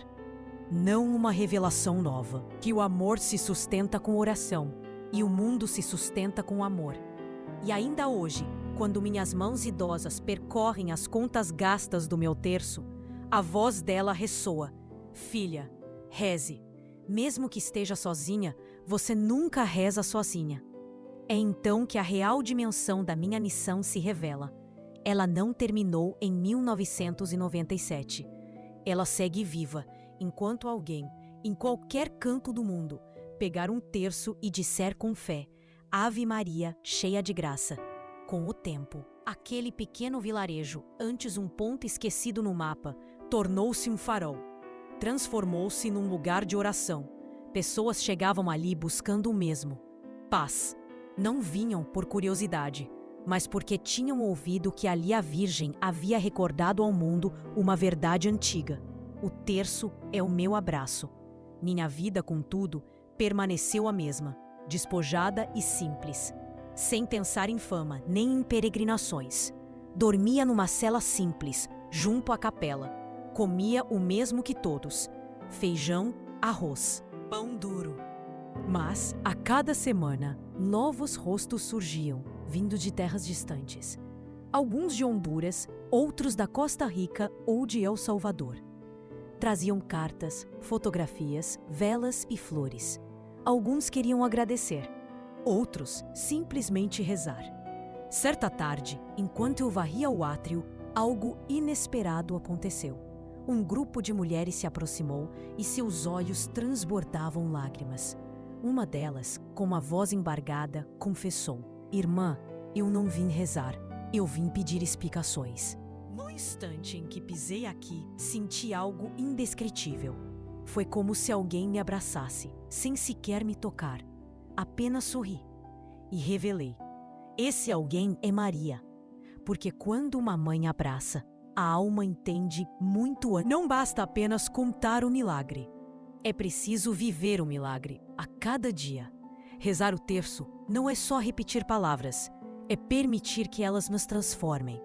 Não uma revelação nova, que o amor se sustenta com oração e o mundo se sustenta com amor. E ainda hoje, quando minhas mãos idosas percorrem as contas gastas do meu terço, a voz dela ressoa: Filha, reze. Mesmo que esteja sozinha, você nunca reza sozinha. É então que a real dimensão da minha missão se revela. ela não terminou em 1997. Ela segue viva enquanto alguém, em qualquer canto do mundo, pegar um terço e disser com fé: Ave Maria, cheia de graça. Com o tempo, aquele pequeno vilarejo, antes um ponto esquecido no mapa, tornou-se um farol. Transformou-se num lugar de oração. Pessoas chegavam ali buscando o mesmo: paz. Não vinham por curiosidade, mas porque tinham ouvido que ali a Virgem havia recordado ao mundo uma verdade antiga. O terço é o meu abraço. Minha vida, contudo, permaneceu a mesma, despojada e simples, sem pensar em fama nem em peregrinações. Dormia numa cela simples, junto à capela. Comia o mesmo que todos: feijão, arroz, pão duro. Mas, a cada semana, novos rostos surgiam, vindo de terras distantes. Alguns de Honduras, outros da Costa Rica ou de El Salvador. Traziam cartas, fotografias, velas e flores. Alguns queriam agradecer, outros simplesmente rezar. Certa tarde, enquanto eu varria o átrio, algo inesperado aconteceu. Um grupo de mulheres se aproximou e seus olhos transbordavam lágrimas. Uma delas, com uma voz embargada, confessou: Irmã, eu não vim rezar, eu vim pedir explicações. No instante em que pisei aqui, senti algo indescritível. Foi como se alguém me abraçasse, sem sequer me tocar. Apenas sorri e revelei: esse alguém é Maria. Porque quando uma mãe abraça, a alma entende muito antes. Não basta apenas contar o milagre. É preciso viver o milagre, a cada dia. Rezar o terço não é só repetir palavras, é permitir que elas nos transformem.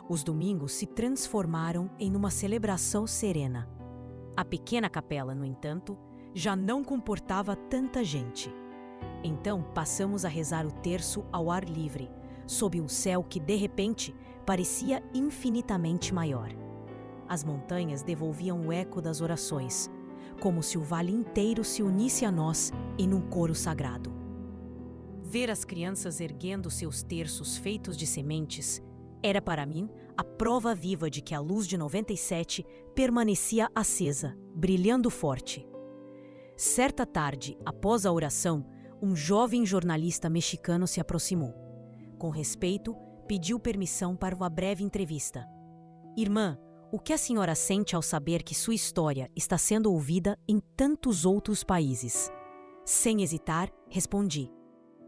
Os domingos se transformaram em uma celebração serena. A pequena capela, no entanto, já não comportava tanta gente. Então passamos a rezar o terço ao ar livre, sob um céu que, de repente, parecia infinitamente maior. As montanhas devolviam o eco das orações, como se o vale inteiro se unisse a nós em um coro sagrado. Ver as crianças erguendo seus terços feitos de sementes era para mim a prova viva de que a luz de 97 permanecia acesa, brilhando forte. Certa tarde, após a oração, um jovem jornalista mexicano se aproximou. Com respeito, pediu permissão para uma breve entrevista. Irmã, o que a senhora sente ao saber que sua história está sendo ouvida em tantos outros países? Sem hesitar, respondi: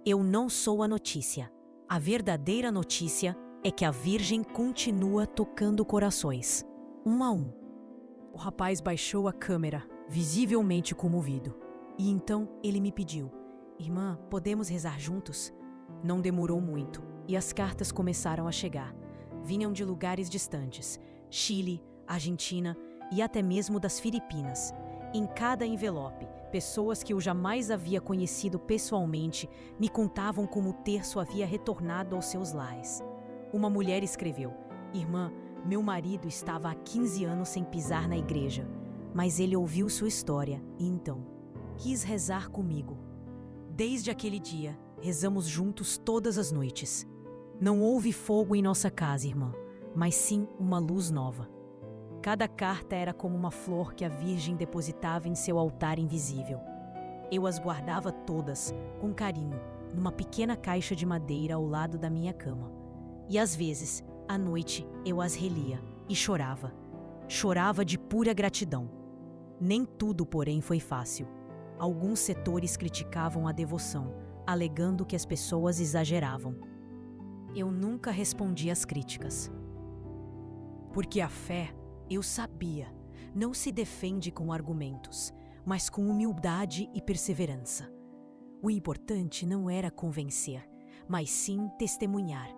eu não sou a notícia. A verdadeira notícia é que a Virgem continua tocando corações, um a um. O rapaz baixou a câmera, visivelmente comovido. E então ele me pediu: Irmã, podemos rezar juntos? Não demorou muito, e as cartas começaram a chegar. Vinham de lugares distantes, Chile, Argentina e até mesmo das Filipinas. Em cada envelope, pessoas que eu jamais havia conhecido pessoalmente me contavam como o terço havia retornado aos seus lares. Uma mulher escreveu: Irmã, meu marido estava há 15 anos sem pisar na igreja, mas ele ouviu sua história e então quis rezar comigo. Desde aquele dia, rezamos juntos todas as noites. Não houve fogo em nossa casa, irmã, mas sim uma luz nova. Cada carta era como uma flor que a Virgem depositava em seu altar invisível. Eu as guardava todas, com carinho, numa pequena caixa de madeira ao lado da minha cama. E às vezes, à noite, eu as relia e chorava. Chorava de pura gratidão. Nem tudo, porém, foi fácil. Alguns setores criticavam a devoção, alegando que as pessoas exageravam. Eu nunca respondi às críticas. Porque a fé, eu sabia, não se defende com argumentos, mas com humildade e perseverança. O importante não era convencer, mas sim testemunhar.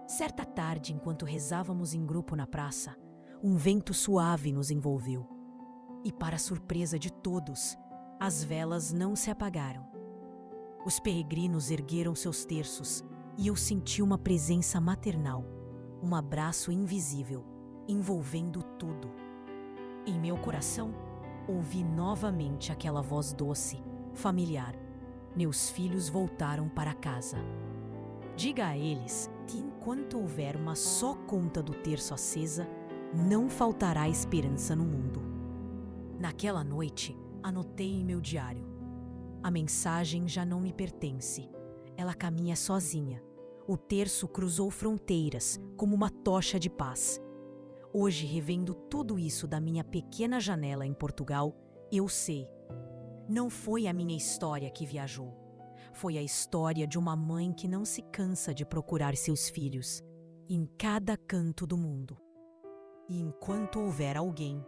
Certa tarde, enquanto rezávamos em grupo na praça, um vento suave nos envolveu. E, para a surpresa de todos, as velas não se apagaram. Os peregrinos ergueram seus terços e eu senti uma presença maternal, um abraço invisível, envolvendo tudo. Em meu coração, ouvi novamente aquela voz doce, familiar. Meus filhos voltaram para casa. Diga a eles que enquanto houver uma só conta do terço acesa, não faltará esperança no mundo. Naquela noite, anotei em meu diário: a mensagem já não me pertence. Ela caminha sozinha. O terço cruzou fronteiras como uma tocha de paz. Hoje, revendo tudo isso da minha pequena janela em Portugal, eu sei. Não foi a minha história que viajou. Foi a história de uma mãe que não se cansa de procurar seus filhos, em cada canto do mundo. E enquanto houver alguém,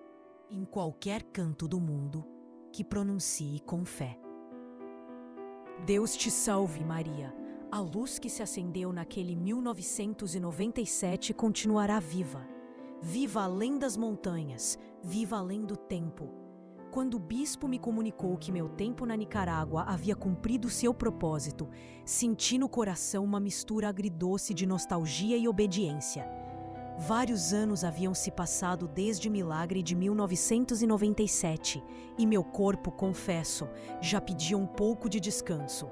em qualquer canto do mundo, que pronuncie com fé: Deus te salve, Maria. A luz que se acendeu naquele 1997 continuará viva. Viva além das montanhas, viva além do tempo. Quando o bispo me comunicou que meu tempo na Nicarágua havia cumprido seu propósito, senti no coração uma mistura agridoce de nostalgia e obediência. Vários anos haviam se passado desde o milagre de 1997 e meu corpo, confesso, já pedia um pouco de descanso.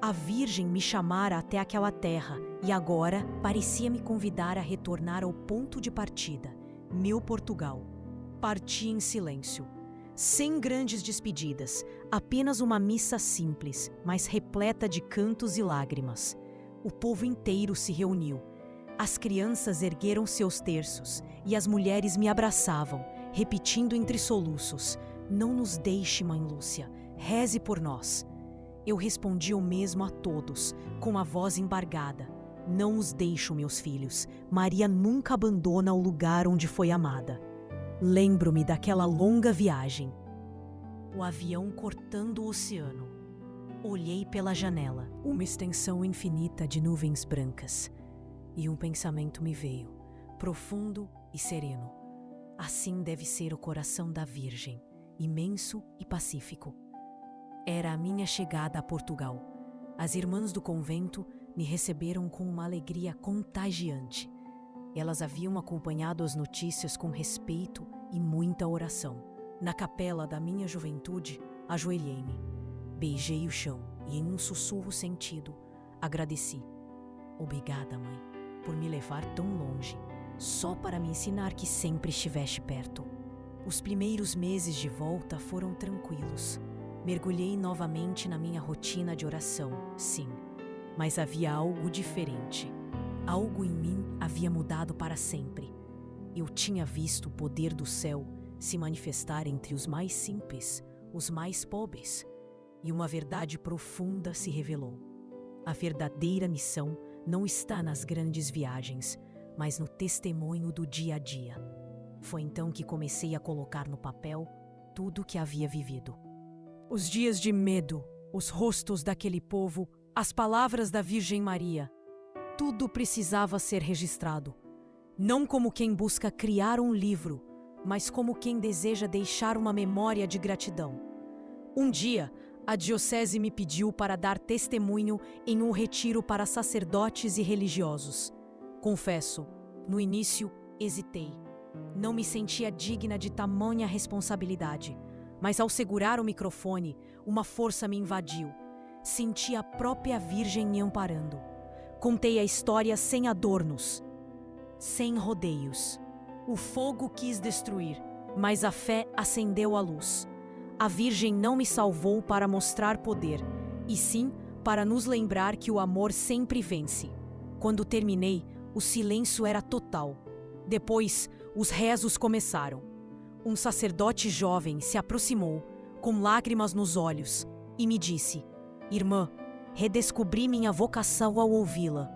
A Virgem me chamara até aquela terra e agora parecia me convidar a retornar ao ponto de partida, meu Portugal. Parti em silêncio. Sem grandes despedidas, apenas uma missa simples, mas repleta de cantos e lágrimas. O povo inteiro se reuniu. As crianças ergueram seus terços e as mulheres me abraçavam, repetindo entre soluços: Não nos deixe, Mãe Lúcia, reze por nós. Eu respondi o mesmo a todos, com a voz embargada: Não os deixo, meus filhos. Maria nunca abandona o lugar onde foi amada. Lembro-me daquela longa viagem. O avião cortando o oceano. Olhei pela janela, uma extensão infinita de nuvens brancas. E um pensamento me veio, profundo e sereno. Assim deve ser o coração da Virgem, imenso e pacífico. Era a minha chegada a Portugal. As irmãs do convento me receberam com uma alegria contagiante. Elas haviam acompanhado as notícias com respeito e muita oração. Na capela da minha juventude, ajoelhei-me, beijei o chão e, em um sussurro sentido, agradeci. Obrigada, Mãe, por me levar tão longe, só para me ensinar que sempre estiveste perto. Os primeiros meses de volta foram tranquilos. Mergulhei novamente na minha rotina de oração, sim, mas havia algo diferente. Algo em mim havia mudado para sempre. Eu tinha visto o poder do céu se manifestar entre os mais simples, os mais pobres, e uma verdade profunda se revelou. A verdadeira missão não está nas grandes viagens, mas no testemunho do dia a dia. Foi então que comecei a colocar no papel tudo o que havia vivido. Os dias de medo, os rostos daquele povo, as palavras da Virgem Maria. Tudo precisava ser registrado. Não como quem busca criar um livro, mas como quem deseja deixar uma memória de gratidão. Um dia, a diocese me pediu para dar testemunho em um retiro para sacerdotes e religiosos. Confesso, no início, hesitei. Não me sentia digna de tamanha responsabilidade, mas ao segurar o microfone, uma força me invadiu. Senti a própria Virgem me amparando. Contei a história sem adornos, sem rodeios. O fogo quis destruir, mas a fé acendeu a luz. A Virgem não me salvou para mostrar poder, e sim para nos lembrar que o amor sempre vence. Quando terminei, o silêncio era total. Depois, os rezos começaram. Um sacerdote jovem se aproximou, com lágrimas nos olhos, e me disse: Irmã, redescobri minha vocação ao ouvi-la.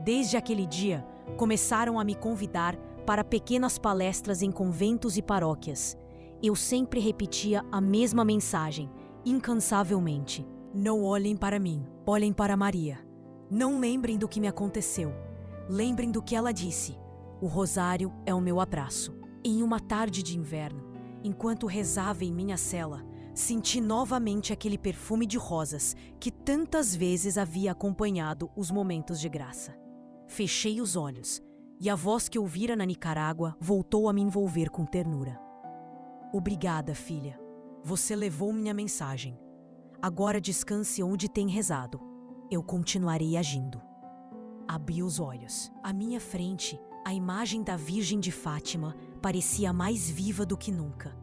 Desde aquele dia, começaram a me convidar para pequenas palestras em conventos e paróquias. Eu sempre repetia a mesma mensagem, incansavelmente: Não olhem para mim, olhem para Maria. Não lembrem do que me aconteceu. Lembrem do que ela disse. O rosário é o meu abraço. Em uma tarde de inverno, enquanto rezava em minha cela, senti novamente aquele perfume de rosas que tantas vezes havia acompanhado os momentos de graça. Fechei os olhos e a voz que ouvira na Nicarágua voltou a me envolver com ternura. Obrigada, filha. Você levou minha mensagem. Agora descanse onde tem rezado. Eu continuarei agindo. Abri os olhos. À minha frente, a imagem da Virgem de Fátima parecia mais viva do que nunca.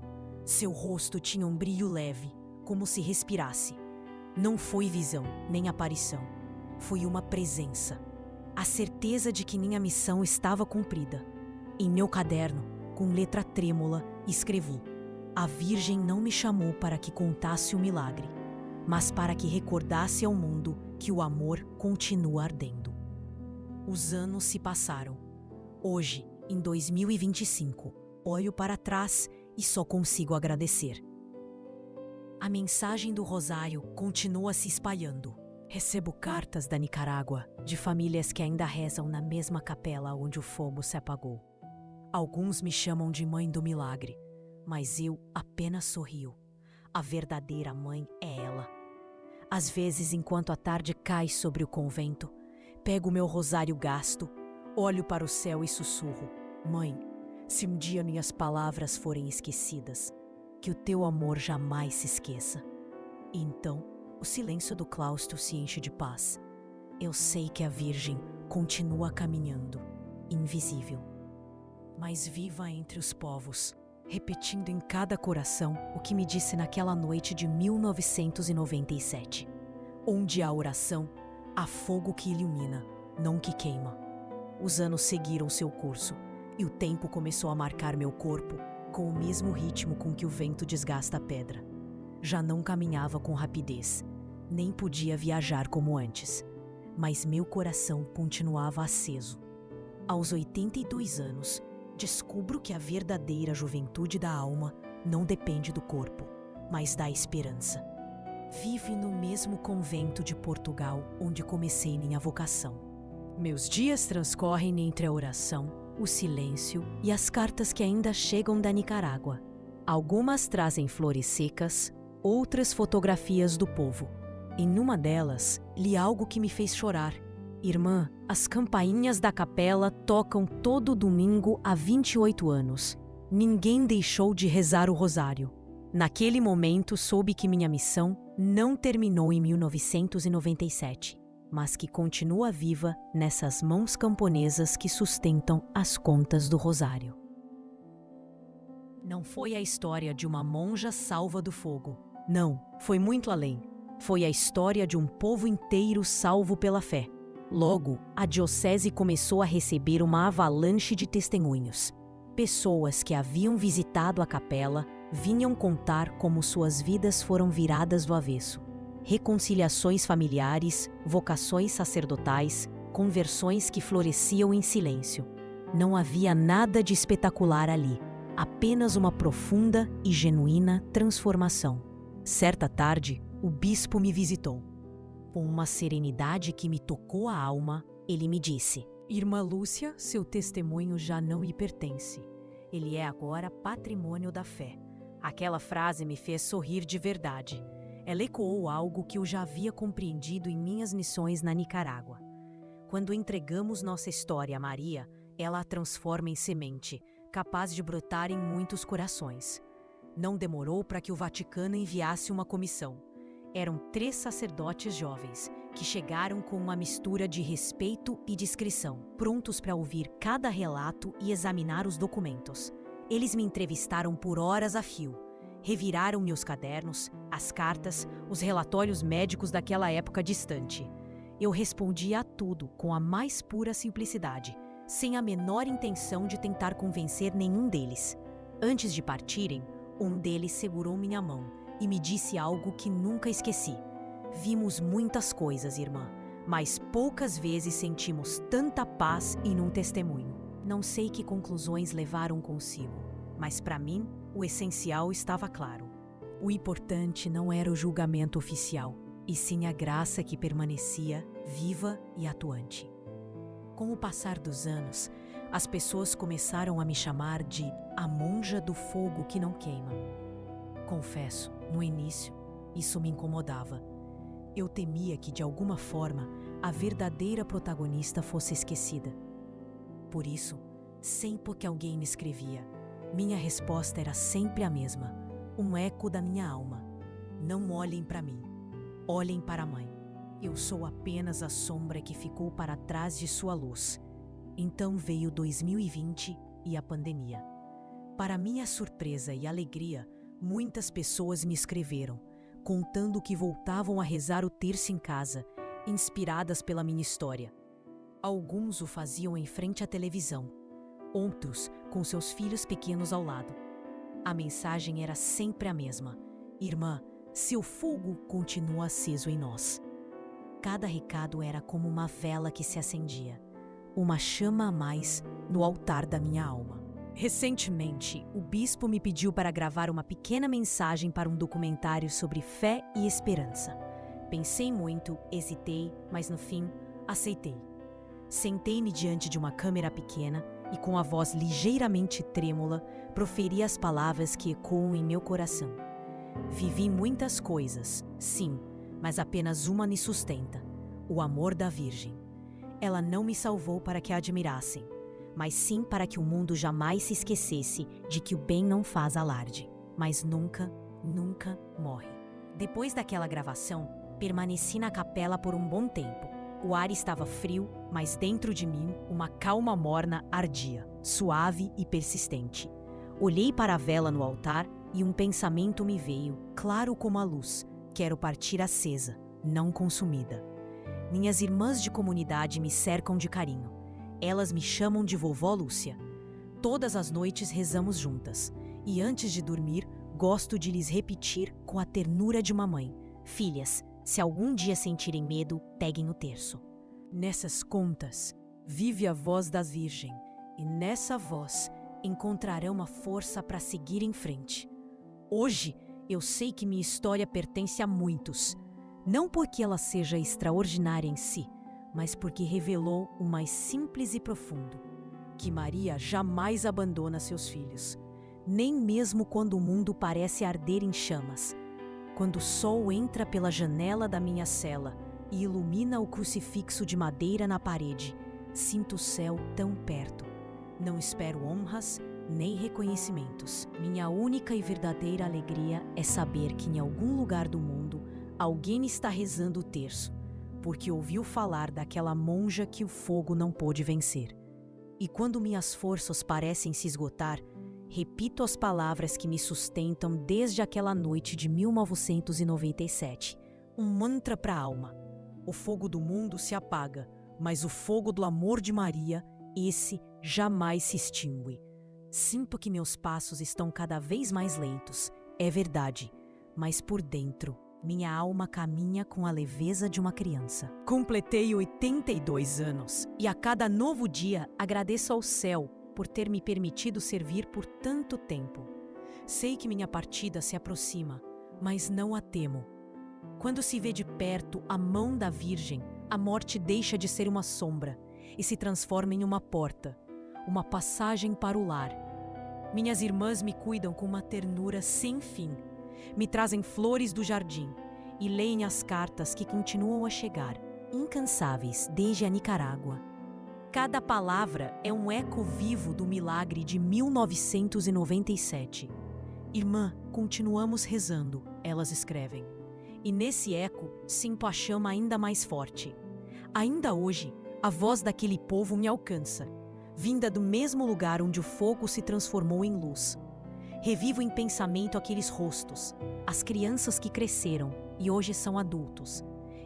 Seu rosto tinha um brilho leve, como se respirasse. Não foi visão, nem aparição. Foi uma presença. A certeza de que minha missão estava cumprida. Em meu caderno, com letra trêmula, escrevi: a Virgem não me chamou para que contasse o milagre, mas para que recordasse ao mundo que o amor continua ardendo. Os anos se passaram. Hoje, em 2025, olho para trás e só consigo agradecer. A mensagem do Rosário continua se espalhando. Recebo cartas da Nicarágua, de famílias que ainda rezam na mesma capela onde o fogo se apagou. Alguns me chamam de Mãe do Milagre, mas eu apenas sorrio. A verdadeira mãe é ela. Às vezes, enquanto a tarde cai sobre o convento, pego meu rosário gasto, olho para o céu e sussurro: Mãe, se um dia minhas palavras forem esquecidas, que o teu amor jamais se esqueça. E então, o silêncio do claustro se enche de paz. Eu sei que a Virgem continua caminhando, invisível, mas viva entre os povos, repetindo em cada coração o que me disse naquela noite de 1997. Onde há oração, há fogo que ilumina, não que queima. Os anos seguiram seu curso, e o tempo começou a marcar meu corpo com o mesmo ritmo com que o vento desgasta a pedra. Já não caminhava com rapidez, nem podia viajar como antes, mas meu coração continuava aceso. Aos 82 anos, descubro que a verdadeira juventude da alma não depende do corpo, mas da esperança. Vive no mesmo convento de Portugal onde comecei minha vocação. Meus dias transcorrem entre a oração, o silêncio e as cartas que ainda chegam da Nicarágua. Algumas trazem flores secas, outras fotografias do povo. Em uma delas, li algo que me fez chorar. Irmã, as campainhas da capela tocam todo domingo há 28 anos. Ninguém deixou de rezar o rosário. Naquele momento, soube que minha missão não terminou em 1997, mas que continua viva nessas mãos camponesas que sustentam as contas do rosário. Não foi a história de uma monja salva do fogo. Não, foi muito além. Foi a história de um povo inteiro salvo pela fé. Logo, a diocese começou a receber uma avalanche de testemunhos. Pessoas que haviam visitado a capela vinham contar como suas vidas foram viradas do avesso. Reconciliações familiares, vocações sacerdotais, conversões que floresciam em silêncio. Não havia nada de espetacular ali, apenas uma profunda e genuína transformação. Certa tarde, o bispo me visitou. Com uma serenidade que me tocou a alma, ele me disse: Irmã Lúcia, seu testemunho já não lhe pertence. Ele é agora patrimônio da fé. Aquela frase me fez sorrir de verdade. Ela ecoou algo que eu já havia compreendido em minhas missões na Nicarágua. Quando entregamos nossa história a Maria, ela a transforma em semente, capaz de brotar em muitos corações. Não demorou para que o Vaticano enviasse uma comissão. Eram 3 sacerdotes jovens, que chegaram com uma mistura de respeito e discrição, prontos para ouvir cada relato e examinar os documentos. Eles me entrevistaram por horas a fio, reviraram meus cadernos, as cartas, os relatórios médicos daquela época distante. Eu respondia a tudo com a mais pura simplicidade, sem a menor intenção de tentar convencer nenhum deles. Antes de partirem, um deles segurou minha mão e me disse algo que nunca esqueci. Vimos muitas coisas, irmã, mas poucas vezes sentimos tanta paz em um testemunho. Não sei que conclusões levaram consigo, mas para mim, o essencial estava claro. O importante não era o julgamento oficial, e sim a graça que permanecia viva e atuante. Com o passar dos anos, as pessoas começaram a me chamar de a monja do fogo que não queima. Confesso, no início, isso me incomodava. Eu temia que, de alguma forma, a verdadeira protagonista fosse esquecida. Por isso, sempre que alguém me escrevia, minha resposta era sempre a mesma, um eco da minha alma. Não olhem para mim, olhem para a mãe. Eu sou apenas a sombra que ficou para trás de sua luz. Então veio 2020 e a pandemia. Para minha surpresa e alegria, muitas pessoas me escreveram, contando que voltavam a rezar o terço em casa, inspiradas pela minha história. Alguns o faziam em frente à televisão, outros com seus filhos pequenos ao lado. A mensagem era sempre a mesma: irmã, seu fogo continua aceso em nós. Cada recado era como uma vela que se acendia, uma chama a mais no altar da minha alma. Recentemente, o bispo me pediu para gravar uma pequena mensagem para um documentário sobre fé e esperança. Pensei muito, hesitei, mas no fim, aceitei. Sentei-me diante de uma câmera pequena e, com a voz ligeiramente trêmula, proferi as palavras que ecoam em meu coração. Vivi muitas coisas, sim, mas apenas uma me sustenta: o amor da Virgem. Ela não me salvou para que a admirassem, mas sim para que o mundo jamais se esquecesse de que o bem não faz alarde, mas nunca, nunca morre. Depois daquela gravação, permaneci na capela por um bom tempo. O ar estava frio, mas dentro de mim uma calma morna ardia, suave e persistente. Olhei para a vela no altar e um pensamento me veio, claro como a luz: quero partir acesa, não consumida. Minhas irmãs de comunidade me cercam de carinho. Elas me chamam de vovó Lúcia. Todas as noites rezamos juntas, e antes de dormir, gosto de lhes repetir com a ternura de uma mãe: filhas, se algum dia sentirem medo, peguem o terço. Nessas contas, vive a voz da Virgem, e nessa voz encontrarão a força para seguir em frente. Hoje, eu sei que minha história pertence a muitos, não porque ela seja extraordinária em si, mas porque revelou o mais simples e profundo: que Maria jamais abandona seus filhos, nem mesmo quando o mundo parece arder em chamas. Quando o sol entra pela janela da minha cela e ilumina o crucifixo de madeira na parede, sinto o céu tão perto. Não espero honras nem reconhecimentos. Minha única e verdadeira alegria é saber que em algum lugar do mundo alguém está rezando o terço, porque ouviu falar daquela monja que o fogo não pôde vencer. E quando minhas forças parecem se esgotar, repito as palavras que me sustentam desde aquela noite de 1997. Um mantra para a alma: o fogo do mundo se apaga, mas o fogo do amor de Maria, esse jamais se extingue. Sinto que meus passos estão cada vez mais lentos, é verdade, mas por dentro, minha alma caminha com a leveza de uma criança. Completei 82 anos e a cada novo dia agradeço ao céu por ter me permitido servir por tanto tempo. Sei que minha partida se aproxima, mas não a temo. Quando se vê de perto a mão da Virgem, a morte deixa de ser uma sombra e se transforma em uma porta, uma passagem para o lar. Minhas irmãs me cuidam com uma ternura sem fim, me trazem flores do jardim e leem as cartas que continuam a chegar, incansáveis desde a Nicarágua. Cada palavra é um eco vivo do milagre de 1997. Irmã, continuamos rezando, elas escrevem. E nesse eco, sinto a chama ainda mais forte. Ainda hoje, a voz daquele povo me alcança, vinda do mesmo lugar onde o fogo se transformou em luz. Revivo em pensamento aqueles rostos, as crianças que cresceram e hoje são adultos,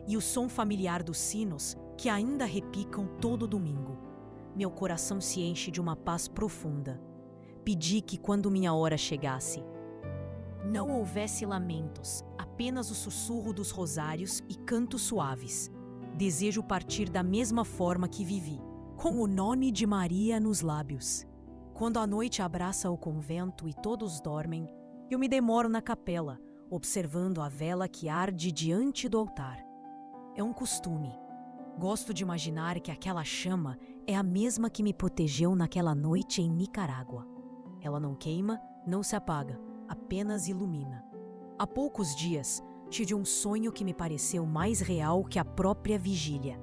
e o som familiar dos sinos que ainda repicam todo domingo. Meu coração se enche de uma paz profunda. Pedi que, quando minha hora chegasse, não houvesse lamentos, apenas o sussurro dos rosários e cantos suaves. Desejo partir da mesma forma que vivi, com o nome de Maria nos lábios. Quando a noite abraça o convento e todos dormem, eu me demoro na capela, observando a vela que arde diante do altar. É um costume. Gosto de imaginar que aquela chama é a mesma que me protegeu naquela noite em Nicarágua. Ela não queima, não se apaga, apenas ilumina. Há poucos dias, tive um sonho que me pareceu mais real que a própria vigília.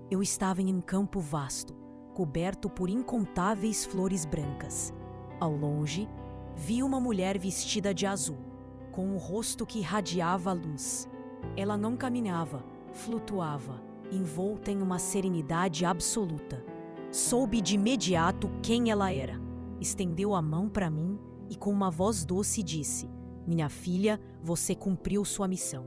Eu estava em um campo vasto, coberto por incontáveis flores brancas. Ao longe, vi uma mulher vestida de azul, com um rosto que irradiava a luz. Ela não caminhava, flutuava, envolta em uma serenidade absoluta. Soube de imediato quem ela era. Estendeu a mão para mim e com uma voz doce disse: "Minha filha, você cumpriu sua missão.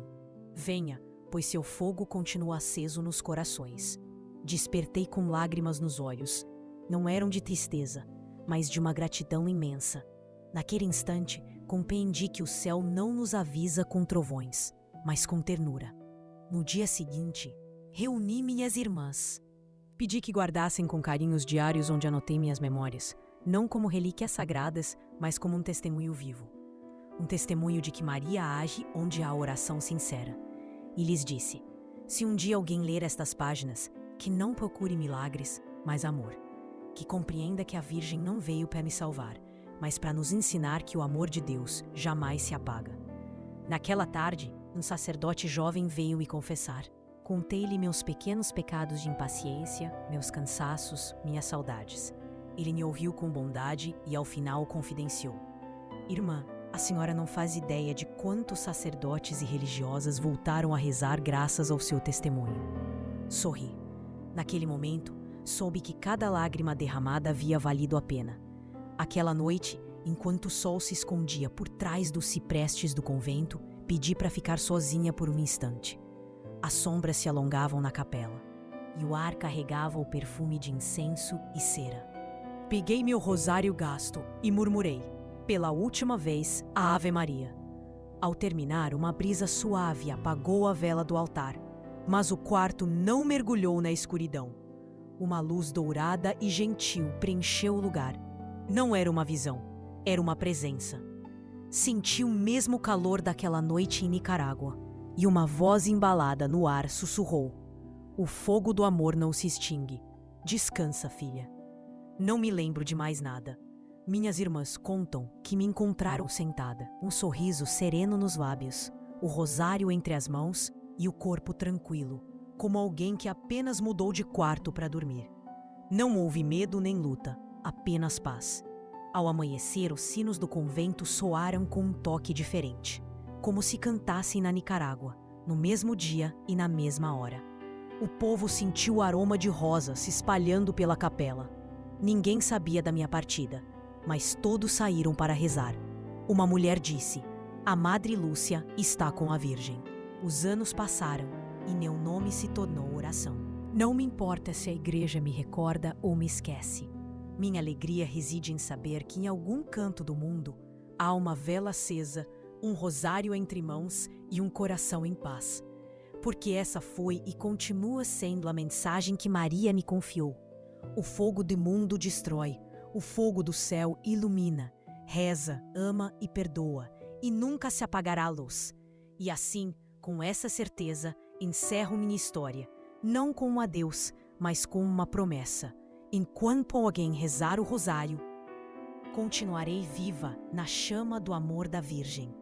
Venha, pois seu fogo continua aceso nos corações." Despertei com lágrimas nos olhos. Não eram de tristeza, mas de uma gratidão imensa. Naquele instante, compreendi que o céu não nos avisa com trovões, mas com ternura. No dia seguinte, reuni minhas irmãs. Pedi que guardassem com carinho os diários onde anotei minhas memórias, não como relíquias sagradas, mas como um testemunho vivo. Um testemunho de que Maria age onde há oração sincera. E lhes disse: se um dia alguém ler estas páginas, que não procure milagres, mas amor. Que compreenda que a Virgem não veio para me salvar, mas para nos ensinar que o amor de Deus jamais se apaga. Naquela tarde, um sacerdote jovem veio me confessar. Contei-lhe meus pequenos pecados de impaciência, meus cansaços, minhas saudades. Ele me ouviu com bondade e ao final confidenciou: "Irmã, a senhora não faz ideia de quantos sacerdotes e religiosas voltaram a rezar graças ao seu testemunho." Sorri. Naquele momento, soube que cada lágrima derramada havia valido a pena. Aquela noite, enquanto o sol se escondia por trás dos ciprestes do convento, pedi para ficar sozinha por um instante. As sombras se alongavam na capela, e o ar carregava o perfume de incenso e cera. Peguei meu rosário gasto e murmurei, pela última vez, a Ave Maria. Ao terminar, uma brisa suave apagou a vela do altar, mas o quarto não mergulhou na escuridão. Uma luz dourada e gentil preencheu o lugar. Não era uma visão, era uma presença. Senti o mesmo calor daquela noite em Nicarágua, e uma voz embalada no ar sussurrou: "O fogo do amor não se extingue. Descansa, filha." Não me lembro de mais nada. Minhas irmãs contam que me encontraram sentada, um sorriso sereno nos lábios, o rosário entre as mãos e o corpo tranquilo, como alguém que apenas mudou de quarto para dormir. Não houve medo nem luta, apenas paz. Ao amanhecer, os sinos do convento soaram com um toque diferente, como se cantassem na Nicarágua, no mesmo dia e na mesma hora. O povo sentiu o aroma de rosas se espalhando pela capela. Ninguém sabia da minha partida, mas todos saíram para rezar. Uma mulher disse: "A Madre Lúcia está com a Virgem." Os anos passaram e meu nome se tornou oração. Não me importa se a igreja me recorda ou me esquece. Minha alegria reside em saber que em algum canto do mundo há uma vela acesa, um rosário entre mãos e um coração em paz. Porque essa foi e continua sendo a mensagem que Maria me confiou. O fogo do mundo destrói, o fogo do céu ilumina, reza, ama e perdoa, e nunca se apagará a luz. E assim, com essa certeza, encerro minha história, não com um adeus, mas com uma promessa. Enquanto alguém rezar o rosário, continuarei viva na chama do amor da Virgem.